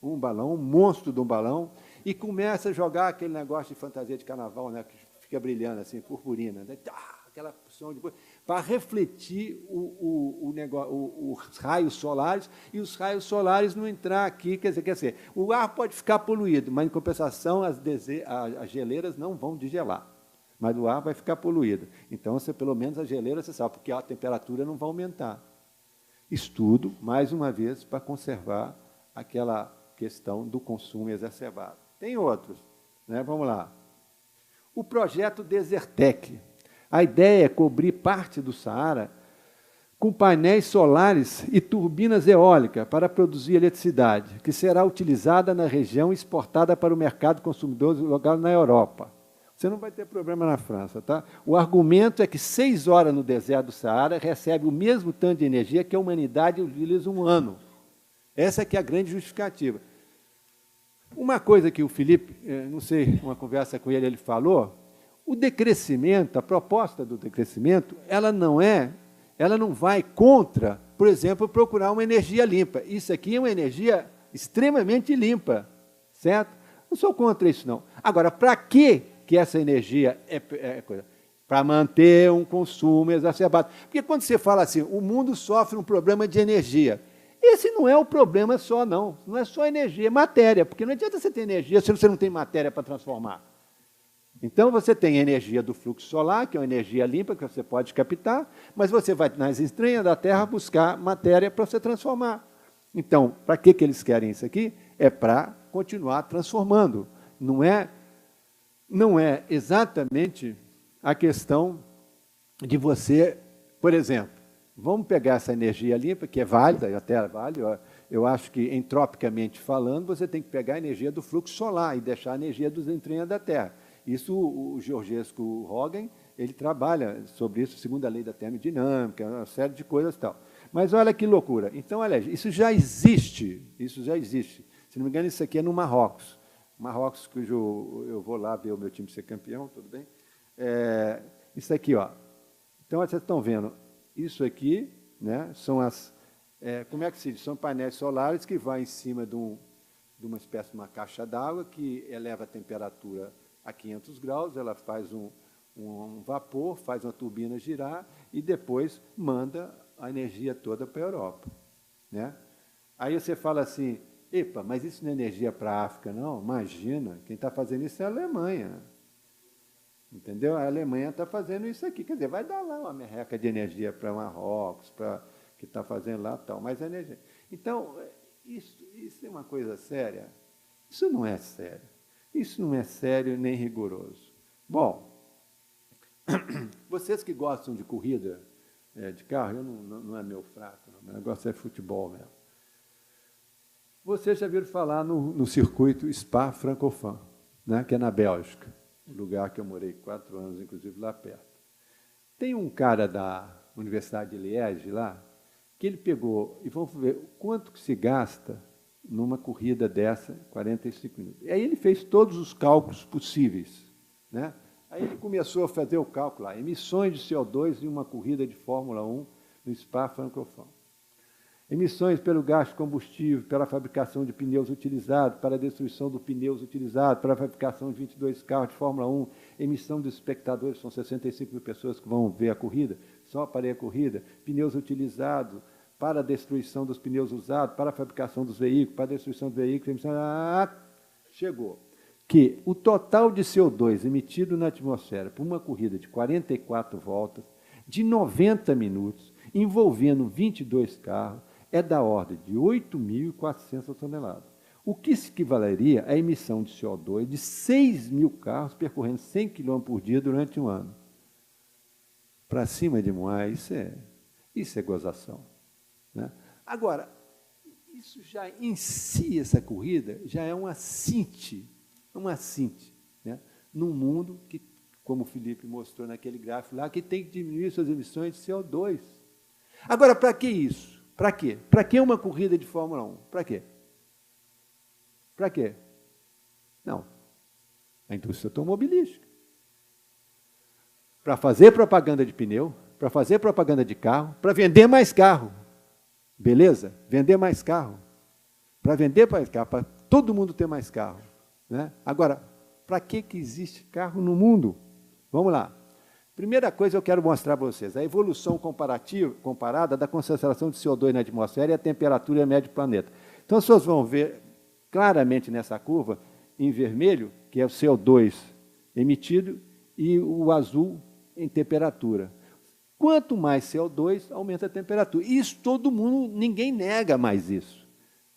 um balão, um monstro de um balão, e começa a jogar aquele negócio de fantasia de carnaval, né, que fica brilhando assim, purpurina, né, aquela porção de coisa, para refletir os raios solares, e os raios solares não entrar aqui, quer dizer, o ar pode ficar poluído, mas, em compensação, as geleiras não vão degelar, mas o ar vai ficar poluído. Então, pelo menos a geleira, você sabe, porque a temperatura não vai aumentar. Estudo, mais uma vez, para conservar aquela questão do consumo exacerbado. Tem outros, né? Vamos lá. O projeto Desertec. A ideia é cobrir parte do Saara com painéis solares e turbinas eólicas para produzir eletricidade, que será utilizada na região e exportada para o mercado consumidor local na Europa. Você não vai ter problema na França, tá? O argumento é que 6 horas no deserto do Saara recebe o mesmo tanto de energia que a humanidade utiliza um ano. Essa que é a grande justificativa. Uma coisa que o Felipe, não sei, uma conversa com ele falou, o decrescimento, a proposta do decrescimento, ela não vai contra, por exemplo, procurar uma energia limpa. Isso aqui é uma energia extremamente limpa, certo? Não sou contra isso, não. Agora, para que essa energia é coisa? para manter um consumo exacerbado. Porque quando você fala assim, o mundo sofre um problema de energia, esse não é o problema só, não. Não é só energia, é matéria, porque não adianta você ter energia se você não tem matéria para transformar. Então, você tem a energia do fluxo solar, que é uma energia limpa, que você pode captar, mas você vai nas entranhas da Terra buscar matéria para você transformar. Então, para que eles querem isso aqui? É para continuar transformando. Não é exatamente a questão de você, por exemplo, vamos pegar essa energia limpa, que é válida, até é válida, eu acho que, entropicamente falando, você tem que pegar a energia do fluxo solar e deixar a energia dos entranhas da Terra. Isso o Georgescu Roegen, ele trabalha sobre isso, segundo a lei da termodinâmica, uma série de coisas e tal. Mas olha que loucura. Então, olha, isso já existe. Se não me engano, isso aqui é no Marrocos. Marrocos, cujo eu vou lá ver o meu time ser campeão, tudo bem? Isso aqui, ó. Então, vocês estão vendo, isso aqui, né, são as... como é que se diz? São painéis solares que vão em cima de uma espécie de uma caixa d'água que eleva a temperatura a 500 graus, ela faz um vapor, faz uma turbina girar e depois manda a energia toda para a Europa. Né? Aí você fala assim, epa, mas isso não é energia para a África, não? Imagina, quem está fazendo isso é a Alemanha. Entendeu? A Alemanha está fazendo isso aqui. Quer dizer, vai dar lá uma merreca de energia para Marrocos, para que está fazendo lá tal, mas a energia. Então, isso é uma coisa séria? Isso não é sério. Isso não é sério nem rigoroso. Bom, vocês que gostam de corrida de carro, não é meu fraco, não, meu negócio é futebol mesmo. Vocês já viram falar no circuito Spa-Francorchamps, né, que é na Bélgica, um lugar que eu morei 4 anos, inclusive, lá perto. Tem um cara da Universidade de Liège lá, que ele pegou, e vamos ver quanto que se gasta numa corrida dessa, 45 minutos. E aí ele fez todos os cálculos possíveis. Né? Aí ele começou a fazer o cálculo lá, emissões de CO2 em uma corrida de Fórmula 1 no Spa-Francorchamps. Emissões pelo gasto de combustível, pela fabricação de pneus utilizados, para a destruição dos pneus utilizados, para a fabricação de 22 carros de Fórmula 1, emissão dos espectadores, são 65 mil pessoas que vão ver a corrida, só para a corrida, pneus utilizados, para a destruição dos pneus usados, para a fabricação dos veículos, para a destruição dos veículos, chegou. Que o total de CO2 emitido na atmosfera por uma corrida de 44 voltas, de 90 minutos, envolvendo 22 carros, é da ordem de 8.400 toneladas, o que se equivaleria à emissão de CO2 de 6.000 carros percorrendo 100 km por dia durante um ano. Para cima de Moai, isso é gozação. Né? Agora, isso já em si, essa corrida, já é uma síntese, né? Num mundo que, como o Felipe mostrou naquele gráfico lá, que tem que diminuir suas emissões de CO2. Agora, para que isso? Para quê? Para que uma corrida de Fórmula 1? Para quê? Para quê? Não. A indústria automobilística. Para fazer propaganda de pneu, para fazer propaganda de carro, para vender mais carro. Beleza? Vender mais carro. Para vender mais carro, para todo mundo ter mais carro. Né? Agora, para que existe carro no mundo? Vamos lá. Primeira coisa eu quero mostrar para vocês, a evolução comparada da concentração de CO2 na atmosfera e a temperatura média do planeta. Então, as pessoas vão ver claramente nessa curva, em vermelho, que é o CO2 emitido, e o azul em temperatura. Quanto mais CO2, aumenta a temperatura. Isso todo mundo, ninguém nega mais isso.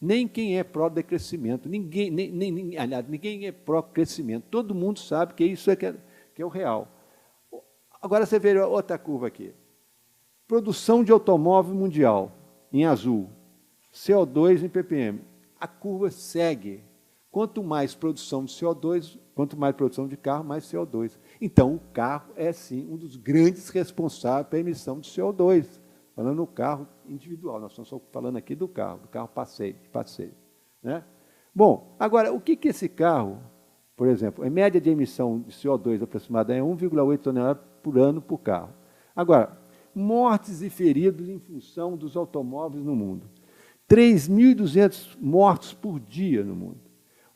Nem quem é pró-decrescimento, aliás, ninguém é pró-crescimento. Todo mundo sabe que isso que é o real. Agora você vê outra curva aqui. Produção de automóvel mundial, em azul. CO2 em ppm. A curva segue. Quanto mais produção de CO2, quanto mais produção de carro, mais CO2. Então, o carro é, sim, um dos grandes responsáveis pela emissão de CO2. Falando no carro individual, nós estamos só falando aqui do carro passeio. Né? Bom, agora, o que esse carro, por exemplo, em média de emissão de CO2 aproximada é 1,8 toneladas por ano por carro. Agora, mortes e feridos em função dos automóveis no mundo. 3.200 mortos por dia no mundo.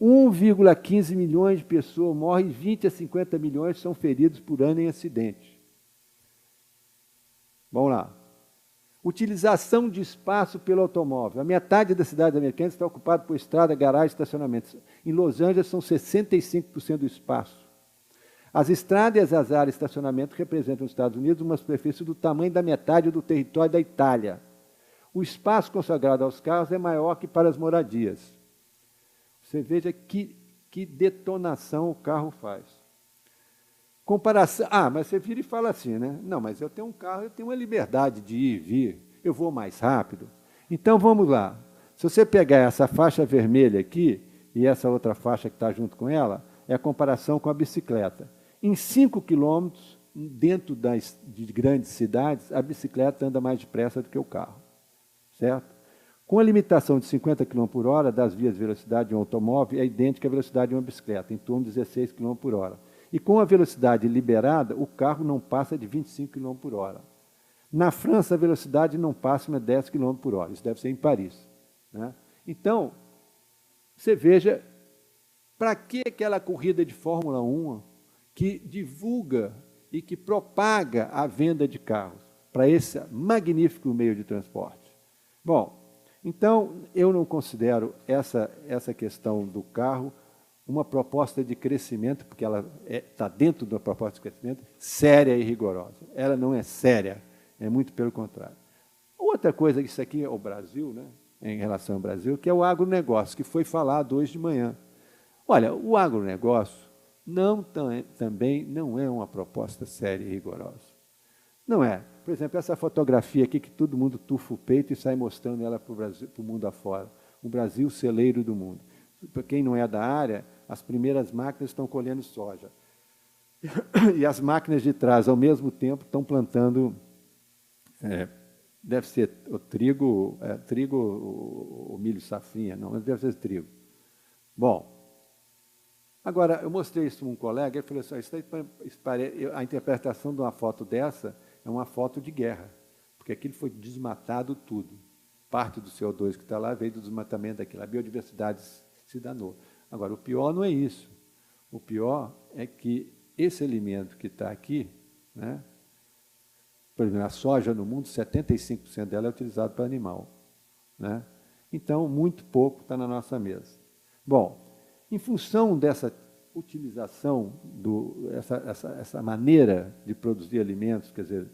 1,15 milhões de pessoas morrem, 20 a 50 milhões são feridos por ano em acidente. Vamos lá. Utilização de espaço pelo automóvel. A metade das cidades americanas está ocupada por estrada, garagem e estacionamentos. Em Los Angeles, são 65% do espaço. As estradas e as áreas de estacionamento representam nos Estados Unidos uma superfície do tamanho da metade do território da Itália. O espaço consagrado aos carros é maior que para as moradias. Você veja que detonação o carro faz. Comparação. Mas você vira e fala assim, né? Não, mas eu tenho um carro, eu tenho uma liberdade de ir e vir, eu vou mais rápido. Então, vamos lá. Se você pegar essa faixa vermelha aqui, e essa outra faixa que está junto com ela, é a comparação com a bicicleta. Em 5 quilômetros, dentro de grandes cidades, a bicicleta anda mais depressa do que o carro. Certo? Com a limitação de 50 km por hora das vias de velocidade de um automóvel, é idêntica à velocidade de uma bicicleta, em torno de 16 km por hora. E com a velocidade liberada, o carro não passa de 25 km por hora. Na França, a velocidade não passa de 10 km por hora. Isso deve ser em Paris. Né? Então, você veja, para que aquela corrida de Fórmula 1 que divulga e que propaga a venda de carros para esse magnífico meio de transporte? Bom, então, eu não considero essa questão do carro uma proposta de crescimento, porque ela está dentro da proposta de crescimento, séria e rigorosa. Ela não é séria, é muito pelo contrário. Outra coisa, isso aqui é o Brasil, né, em relação ao Brasil, que é o agronegócio, que foi falado hoje de manhã. Olha, o agronegócio também não é uma proposta séria e rigorosa. Não é. Por exemplo, essa fotografia aqui que todo mundo tufa o peito e sai mostrando ela para o mundo afora. O Brasil, celeiro do mundo. Para quem não é da área, as primeiras máquinas estão colhendo soja. E as máquinas de trás, ao mesmo tempo, estão plantando, deve ser o trigo, o milho safrinha, não, mas deve ser trigo. Bom, agora, eu mostrei isso para um colega, ele falou assim, a interpretação de uma foto dessa é uma foto de guerra, porque aquilo foi desmatado tudo. Parte do CO2 que está lá veio do desmatamento daquilo, a biodiversidade se danou. Agora, o pior não é isso. O pior é que esse alimento que está aqui, né, por exemplo, a soja no mundo, 75% dela é utilizado para animal. Né? Então, muito pouco está na nossa mesa. Bom, em função dessa utilização, essa maneira de produzir alimentos, quer dizer,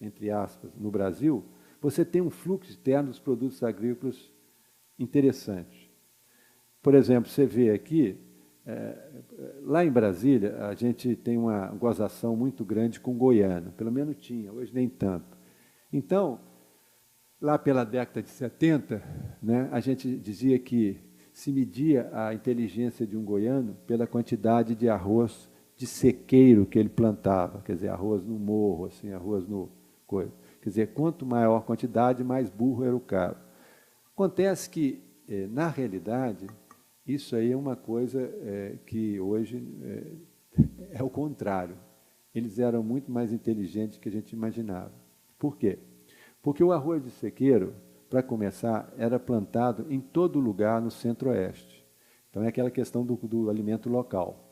entre aspas, no Brasil, você tem um fluxo externo dos produtos agrícolas interessante. Por exemplo, você vê aqui, lá em Brasília, a gente tem uma gozação muito grande com goiano, pelo menos tinha, hoje nem tanto. Então, lá pela década de 70, né, a gente dizia que se media a inteligência de um goiano pela quantidade de arroz de sequeiro que ele plantava, quer dizer, arroz no morro, assim, arroz no coisa. Quer dizer, quanto maior a quantidade, mais burro era o cara. Acontece que, na realidade, isso aí é uma coisa que hoje é o contrário. Eles eram muito mais inteligentes do que a gente imaginava. Por quê? Porque o arroz de sequeiro, para começar, era plantado em todo lugar no centro-oeste. Então, é aquela questão do alimento local.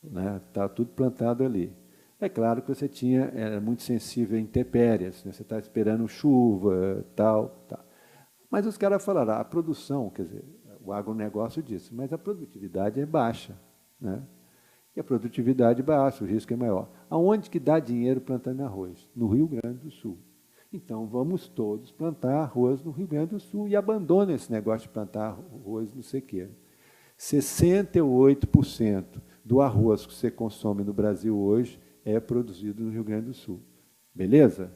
Né? Está tudo plantado ali. É claro que você era muito sensível a intempéries, né? Você está esperando chuva, tal. Mas os caras falaram, a produção, quer dizer, o agronegócio disse, mas a produtividade é baixa. Né? E a produtividade baixa, o risco é maior. Aonde que dá dinheiro plantando arroz? No Rio Grande do Sul. Então, vamos todos plantar arroz no Rio Grande do Sul e abandona esse negócio de plantar arroz no sequeiro. 68% do arroz que você consome no Brasil hoje é produzido no Rio Grande do Sul. Beleza?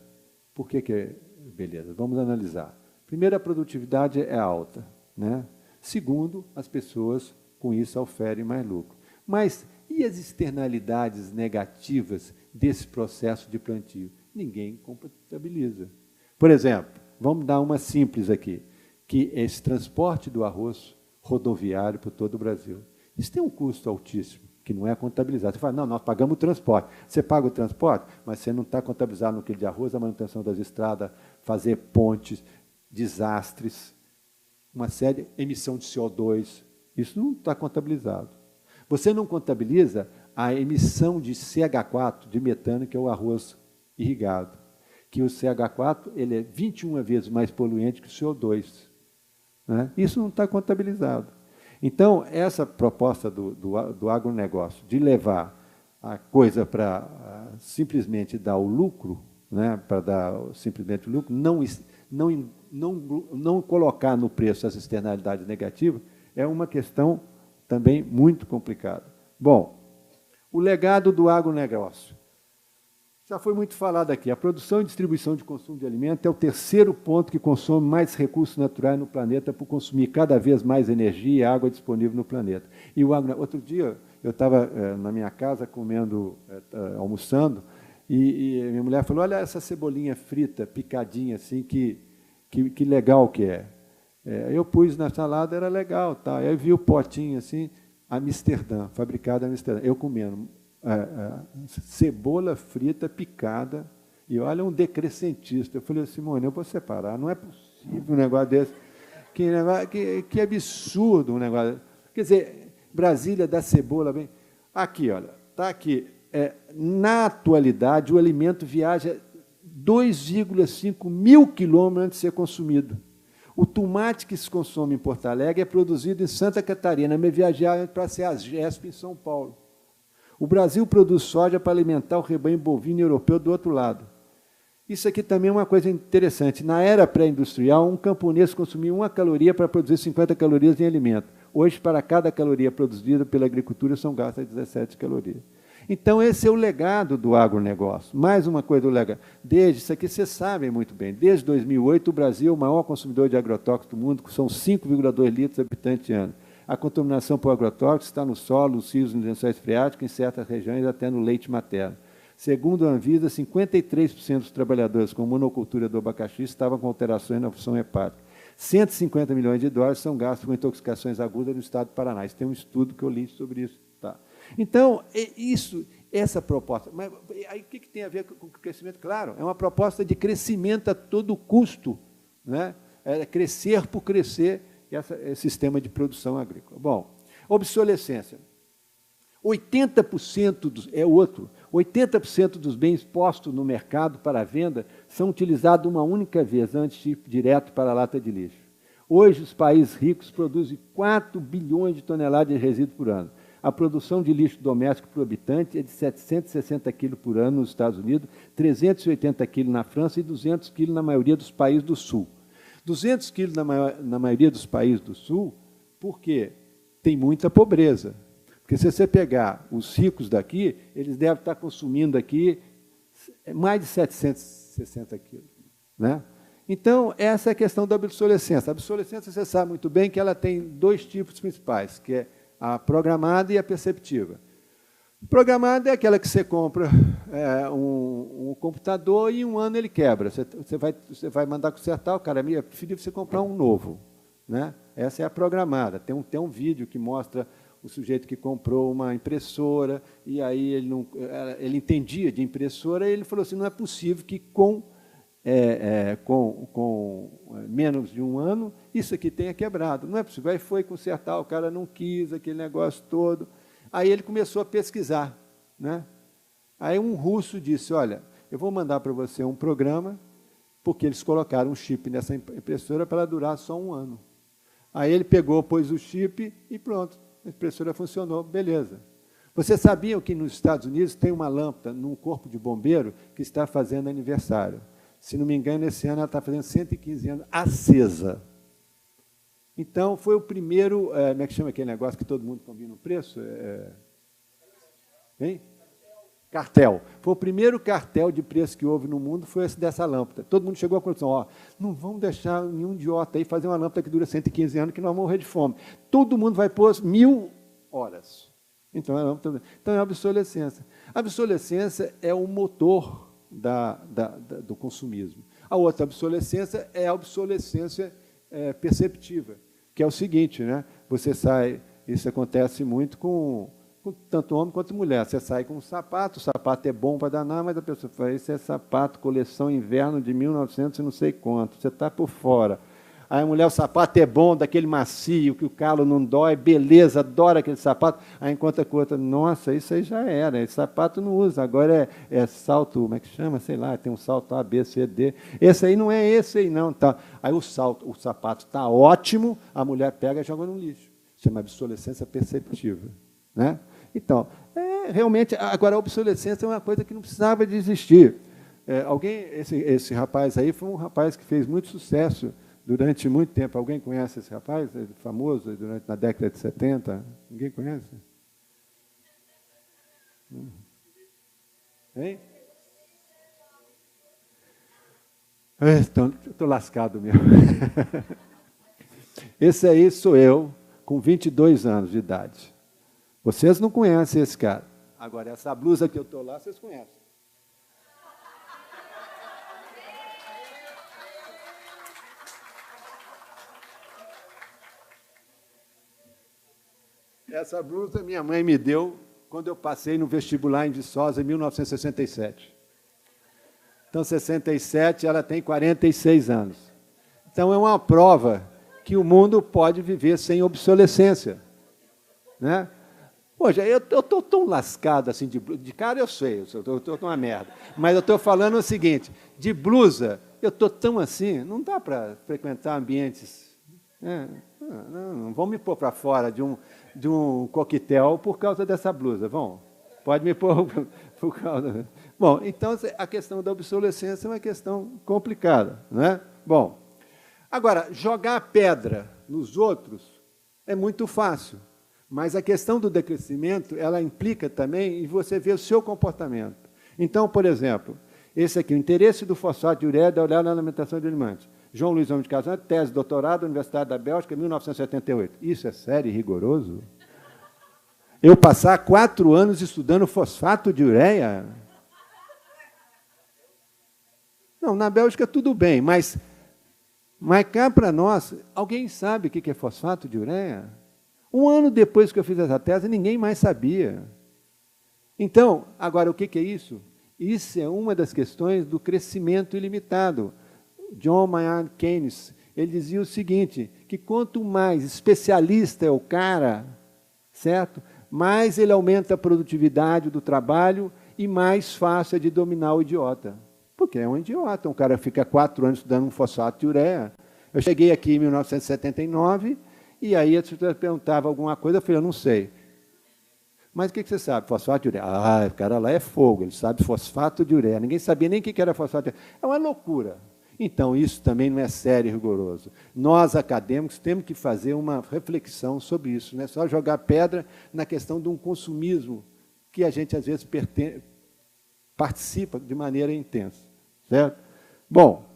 Por que é beleza? Vamos analisar. Primeiro, a produtividade é alta. Né? Segundo, as pessoas, com isso, oferem mais lucro. Mas e as externalidades negativas desse processo de plantio? Ninguém contabiliza. Por exemplo, vamos dar uma simples aqui, que é esse transporte do arroz rodoviário por todo o Brasil. Isso tem um custo altíssimo, que não é contabilizado. Você fala, não, nós pagamos o transporte. Você paga o transporte, mas você não está contabilizado no quilo de arroz, a manutenção das estradas, fazer pontes, desastres, uma série, emissão de CO2. Isso não está contabilizado. Você não contabiliza a emissão de CH4, de metano, que é o arroz irrigado, que o CH4 ele é 21 vezes mais poluente que o CO2. Né? Isso não está contabilizado. Então, essa proposta do agronegócio de levar a coisa para simplesmente dar o lucro, né, para dar simplesmente o lucro, não colocar no preço as externalidades negativas, é uma questão também muito complicada. Bom, o legado do agronegócio. Já foi muito falado aqui. A produção e distribuição de consumo de alimento é o terceiro ponto que consome mais recursos naturais no planeta por consumir cada vez mais energia e água disponível no planeta. E o outro dia, eu estava na minha casa almoçando, e minha mulher falou, olha essa cebolinha frita, picadinha, assim, que legal que é. Eu pus na salada, era legal. Tá. Aí eu vi o potinho, assim, Amsterdã, fabricado em Amsterdã. Eu comendo cebola frita, picada, e olha, um decrescentista. Eu falei, Simone, eu vou separar, não é possível um negócio desse. Que absurdo um negócio. Quer dizer, Brasília dá cebola bem. Aqui, olha, está aqui. Na atualidade, o alimento viaja 2,5 mil quilômetros antes de ser consumido. O tomate que se consome em Porto Alegre é produzido em Santa Catarina, mas viajar para ser a GESP em São Paulo. O Brasil produz soja para alimentar o rebanho bovino europeu do outro lado. Isso aqui também é uma coisa interessante. Na era pré-industrial, um camponês consumia 1 caloria para produzir 50 calorias em alimento. Hoje, para cada caloria produzida pela agricultura, são gastas 17 calorias. Então, esse é o legado do agronegócio. Mais uma coisa do legado. Isso aqui vocês sabem muito bem, desde 2008, o Brasil é o maior consumidor de agrotóxicos do mundo, que são 5,2 litros habitante ano. A contaminação por agrotóxicos está no solo, nos rios, nos lençóis freáticos, em certas regiões, até no leite materno. Segundo a Anvisa, 53% dos trabalhadores com monocultura do abacaxi estavam com alterações na função hepática. 150 milhões de dólares são gastos com intoxicações agudas no estado do Paraná. Isso tem um estudo que eu li sobre isso. Tá. Então, essa proposta. Mas aí o que tem a ver com o crescimento? Claro, é uma proposta de crescimento a todo custo. Né? É crescer por crescer. Esse sistema de produção agrícola. Bom, obsolescência. 80% dos bens postos no mercado para venda são utilizados uma única vez, antes de ir direto para a lata de lixo. Hoje, os países ricos produzem 4 bilhões de toneladas de resíduos por ano. A produção de lixo doméstico por habitante é de 760 quilos por ano nos Estados Unidos, 380 quilos na França e 200 quilos na maioria dos países do Sul. 200 quilos na maioria dos países do Sul, porque tem muita pobreza. Porque se você pegar os ricos daqui, eles devem estar consumindo aqui mais de 760 quilos. Né? Então, essa é a questão da obsolescência. A obsolescência, você sabe muito bem que ela tem 2 tipos principais, que é a programada e a perceptiva. Programada é aquela que você compra um computador e em um ano ele quebra. Você vai mandar consertar, o cara, é preferível você comprar um novo. Né? Essa é a programada. Tem um vídeo que mostra o sujeito que comprou uma impressora, e aí ele entendia de impressora, e ele falou assim, não é possível que com menos de um ano isso aqui tenha quebrado. Não é possível. Aí foi consertar, o cara não quis, aquele negócio todo. Aí ele começou a pesquisar. Né? Aí um russo disse, olha, eu vou mandar para você um programa, porque eles colocaram um chip nessa impressora para ela durar só um ano. Aí ele pegou, pôs o chip e pronto, a impressora funcionou, beleza. Você sabia que nos Estados Unidos tem uma lâmpada num corpo de bombeiro que está fazendo aniversário? Se não me engano, esse ano ela está fazendo 115 anos, acesa. Então, foi o primeiro, como é que chama aquele negócio que todo mundo combina o preço? Hein? Cartel. Foi o primeiro cartel de preço que houve no mundo, foi esse dessa lâmpada. Todo mundo chegou à conclusão, não vamos deixar nenhum idiota aí fazer uma lâmpada que dura 115 anos, que nós vamos morrer de fome. Todo mundo vai pôr 1000 horas. Então, é a obsolescência. A obsolescência é o motor do consumismo. A outra obsolescência é a obsolescência perceptiva, que é o seguinte, né? Você sai, isso acontece muito com tanto homem quanto mulher. Você sai com um sapato, o sapato é bom para danar, mas a pessoa fala, isso é sapato, coleção inverno de 1900 e não sei quanto, você está por fora. Aí a mulher, o sapato é bom, daquele macio, que o calo não dói, beleza, adora aquele sapato. Aí encontra com outra, nossa, isso aí já era, esse sapato não usa, agora é salto, como é que chama? Sei lá, tem um salto A, B, C, D. Esse aí não é esse aí, não. Tá. Aí o sapato está ótimo, a mulher pega e joga no lixo. Chama obsolescência perceptiva. Né? Então, realmente, agora a obsolescência é uma coisa que não precisava de existir. Esse rapaz aí foi um rapaz que fez muito sucesso durante muito tempo. Alguém conhece esse rapaz? Ele é famoso na década de 70? Ninguém conhece? Hein? Estou lascado mesmo. Esse aí sou eu, com 22 anos de idade. Vocês não conhecem esse cara. Agora, essa blusa que eu estou lá, vocês conhecem. Essa blusa minha mãe me deu quando eu passei no vestibular em Viçosa, em 1967. Então, 67, ela tem 46 anos. Então, é uma prova que o mundo pode viver sem obsolescência. Né? Poxa, eu estou tão lascado assim de cara, eu sei, eu estou uma merda. Mas eu estou falando o seguinte, de blusa, eu estou tão assim, não dá para frequentar ambientes... não vão me pôr para fora de um coquetel por causa dessa blusa, vão? Pode me pôr por causa... Bom, então a questão da obsolescência é uma questão complicada, né? Bom, agora, jogar pedra nos outros é muito fácil, mas a questão do decrescimento, ela implica também em você ver o seu comportamento. Então, por exemplo, esse aqui, o interesse do fosfato de ureia da olhar na alimentação de alimentos. João Luiz Homem de Casanha, tese de doutorado, Universidade da Bélgica, 1978. Isso é sério e rigoroso? Eu passar 4 anos estudando fosfato de ureia? Não, na Bélgica tudo bem, mas cá para nós, alguém sabe o que é fosfato de ureia? 1 ano depois que eu fiz essa tese, ninguém mais sabia. Então, agora, o que é isso? Isso é uma das questões do crescimento ilimitado. John Maynard Keynes, ele dizia o seguinte, que quanto mais especialista é o cara, certo? Mais ele aumenta a produtividade do trabalho e mais fácil é de dominar o idiota. Porque é um idiota, um cara fica 4 anos estudando um fosfato de ureia. Eu cheguei aqui em 1979, e aí a pessoa perguntava alguma coisa, eu falei, eu não sei. Mas o que você sabe? Fosfato de ureia. Ah, o cara lá é fogo, ele sabe fosfato de ureia. Ninguém sabia nem o que era fosfato de ureia. É uma loucura. Então, isso também não é sério e rigoroso. Nós, acadêmicos, temos que fazer uma reflexão sobre isso, não é só jogar pedra na questão de um consumismo que a gente, às vezes, participa de maneira intensa. Certo? Bom,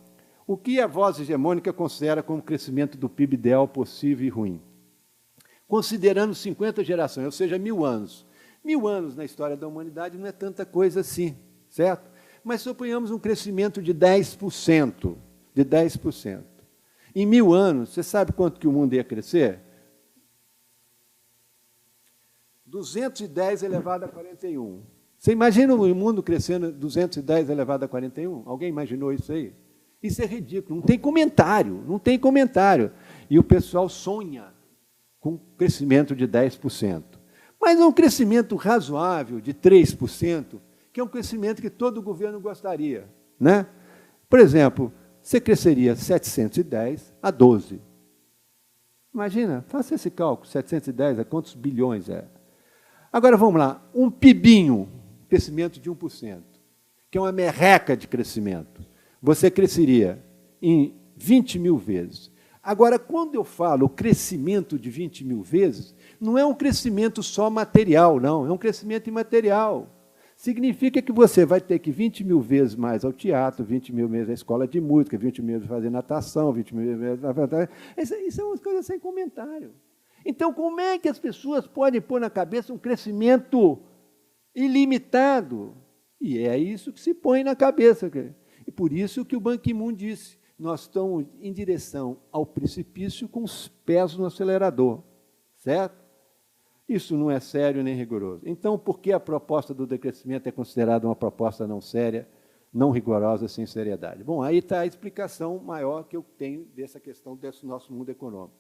o que a voz hegemônica considera como crescimento do PIB ideal possível e ruim? Considerando 50 gerações, ou seja, 1000 anos. 1000 anos na história da humanidade não é tanta coisa assim, certo? Mas suponhamos um crescimento de 10%. De 10%. Em 1000 anos, você sabe quanto que o mundo ia crescer? 210 elevado a 41. Você imagina o mundo crescendo 210 elevado a 41? Alguém imaginou isso aí? Isso é ridículo, não tem comentário, não tem comentário. E o pessoal sonha com um crescimento de 10%. Mas é um crescimento razoável de 3%, que é um crescimento que todo governo gostaria. Né? Por exemplo, você cresceria 710 a 12. Imagina, faça esse cálculo, 710 a quantos bilhões é? Agora, vamos lá, um PIBinho, crescimento de 1%, que é uma merreca de crescimento. Você cresceria em 20 mil vezes. Agora, quando eu falo crescimento de 20 mil vezes, não é um crescimento só material, não, é um crescimento imaterial. Significa que você vai ter que 20 mil vezes mais ao teatro, 20 mil vezes à escola de música, 20 mil vezes fazer natação, 20 mil vezes... Isso são umas coisas sem comentário. Então, como é que as pessoas podem pôr na cabeça um crescimento ilimitado? E é isso que se põe na cabeça. E por isso que o Ban Ki-moon disse, nós estamos em direção ao precipício com os pés no acelerador. Certo? Isso não é sério nem rigoroso. Então, por que a proposta do decrescimento é considerada uma proposta não séria não rigorosa, sem seriedade. Bom, aí está a explicação maior que eu tenho dessa questão desse nosso mundo econômico.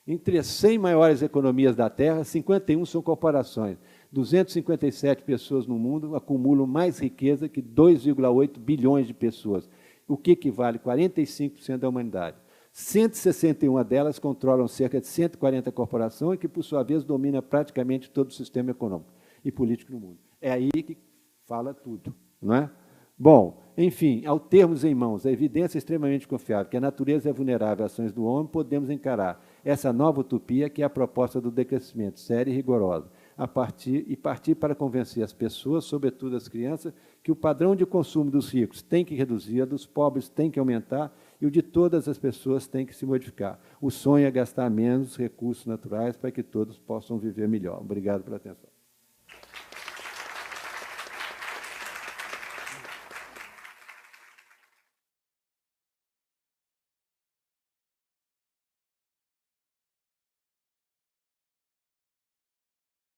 Entre as 100 maiores economias da Terra, 51 são corporações. 257 pessoas no mundo acumulam mais riqueza que 2,8 bilhões de pessoas, o que equivale a 45% da humanidade. 161 delas controlam cerca de 140 corporações, que, por sua vez, domina praticamente todo o sistema econômico e político no mundo. É aí que fala tudo, não é? Bom, enfim, ao termos em mãos a evidência extremamente confiável que a natureza é vulnerável às ações do homem, podemos encarar essa nova utopia, que é a proposta do decrescimento séria e rigorosa, partir para convencer as pessoas, sobretudo as crianças, que o padrão de consumo dos ricos tem que reduzir, a dos pobres tem que aumentar e o de todas as pessoas tem que se modificar. O sonho é gastar menos recursos naturais para que todos possam viver melhor. Obrigado pela atenção.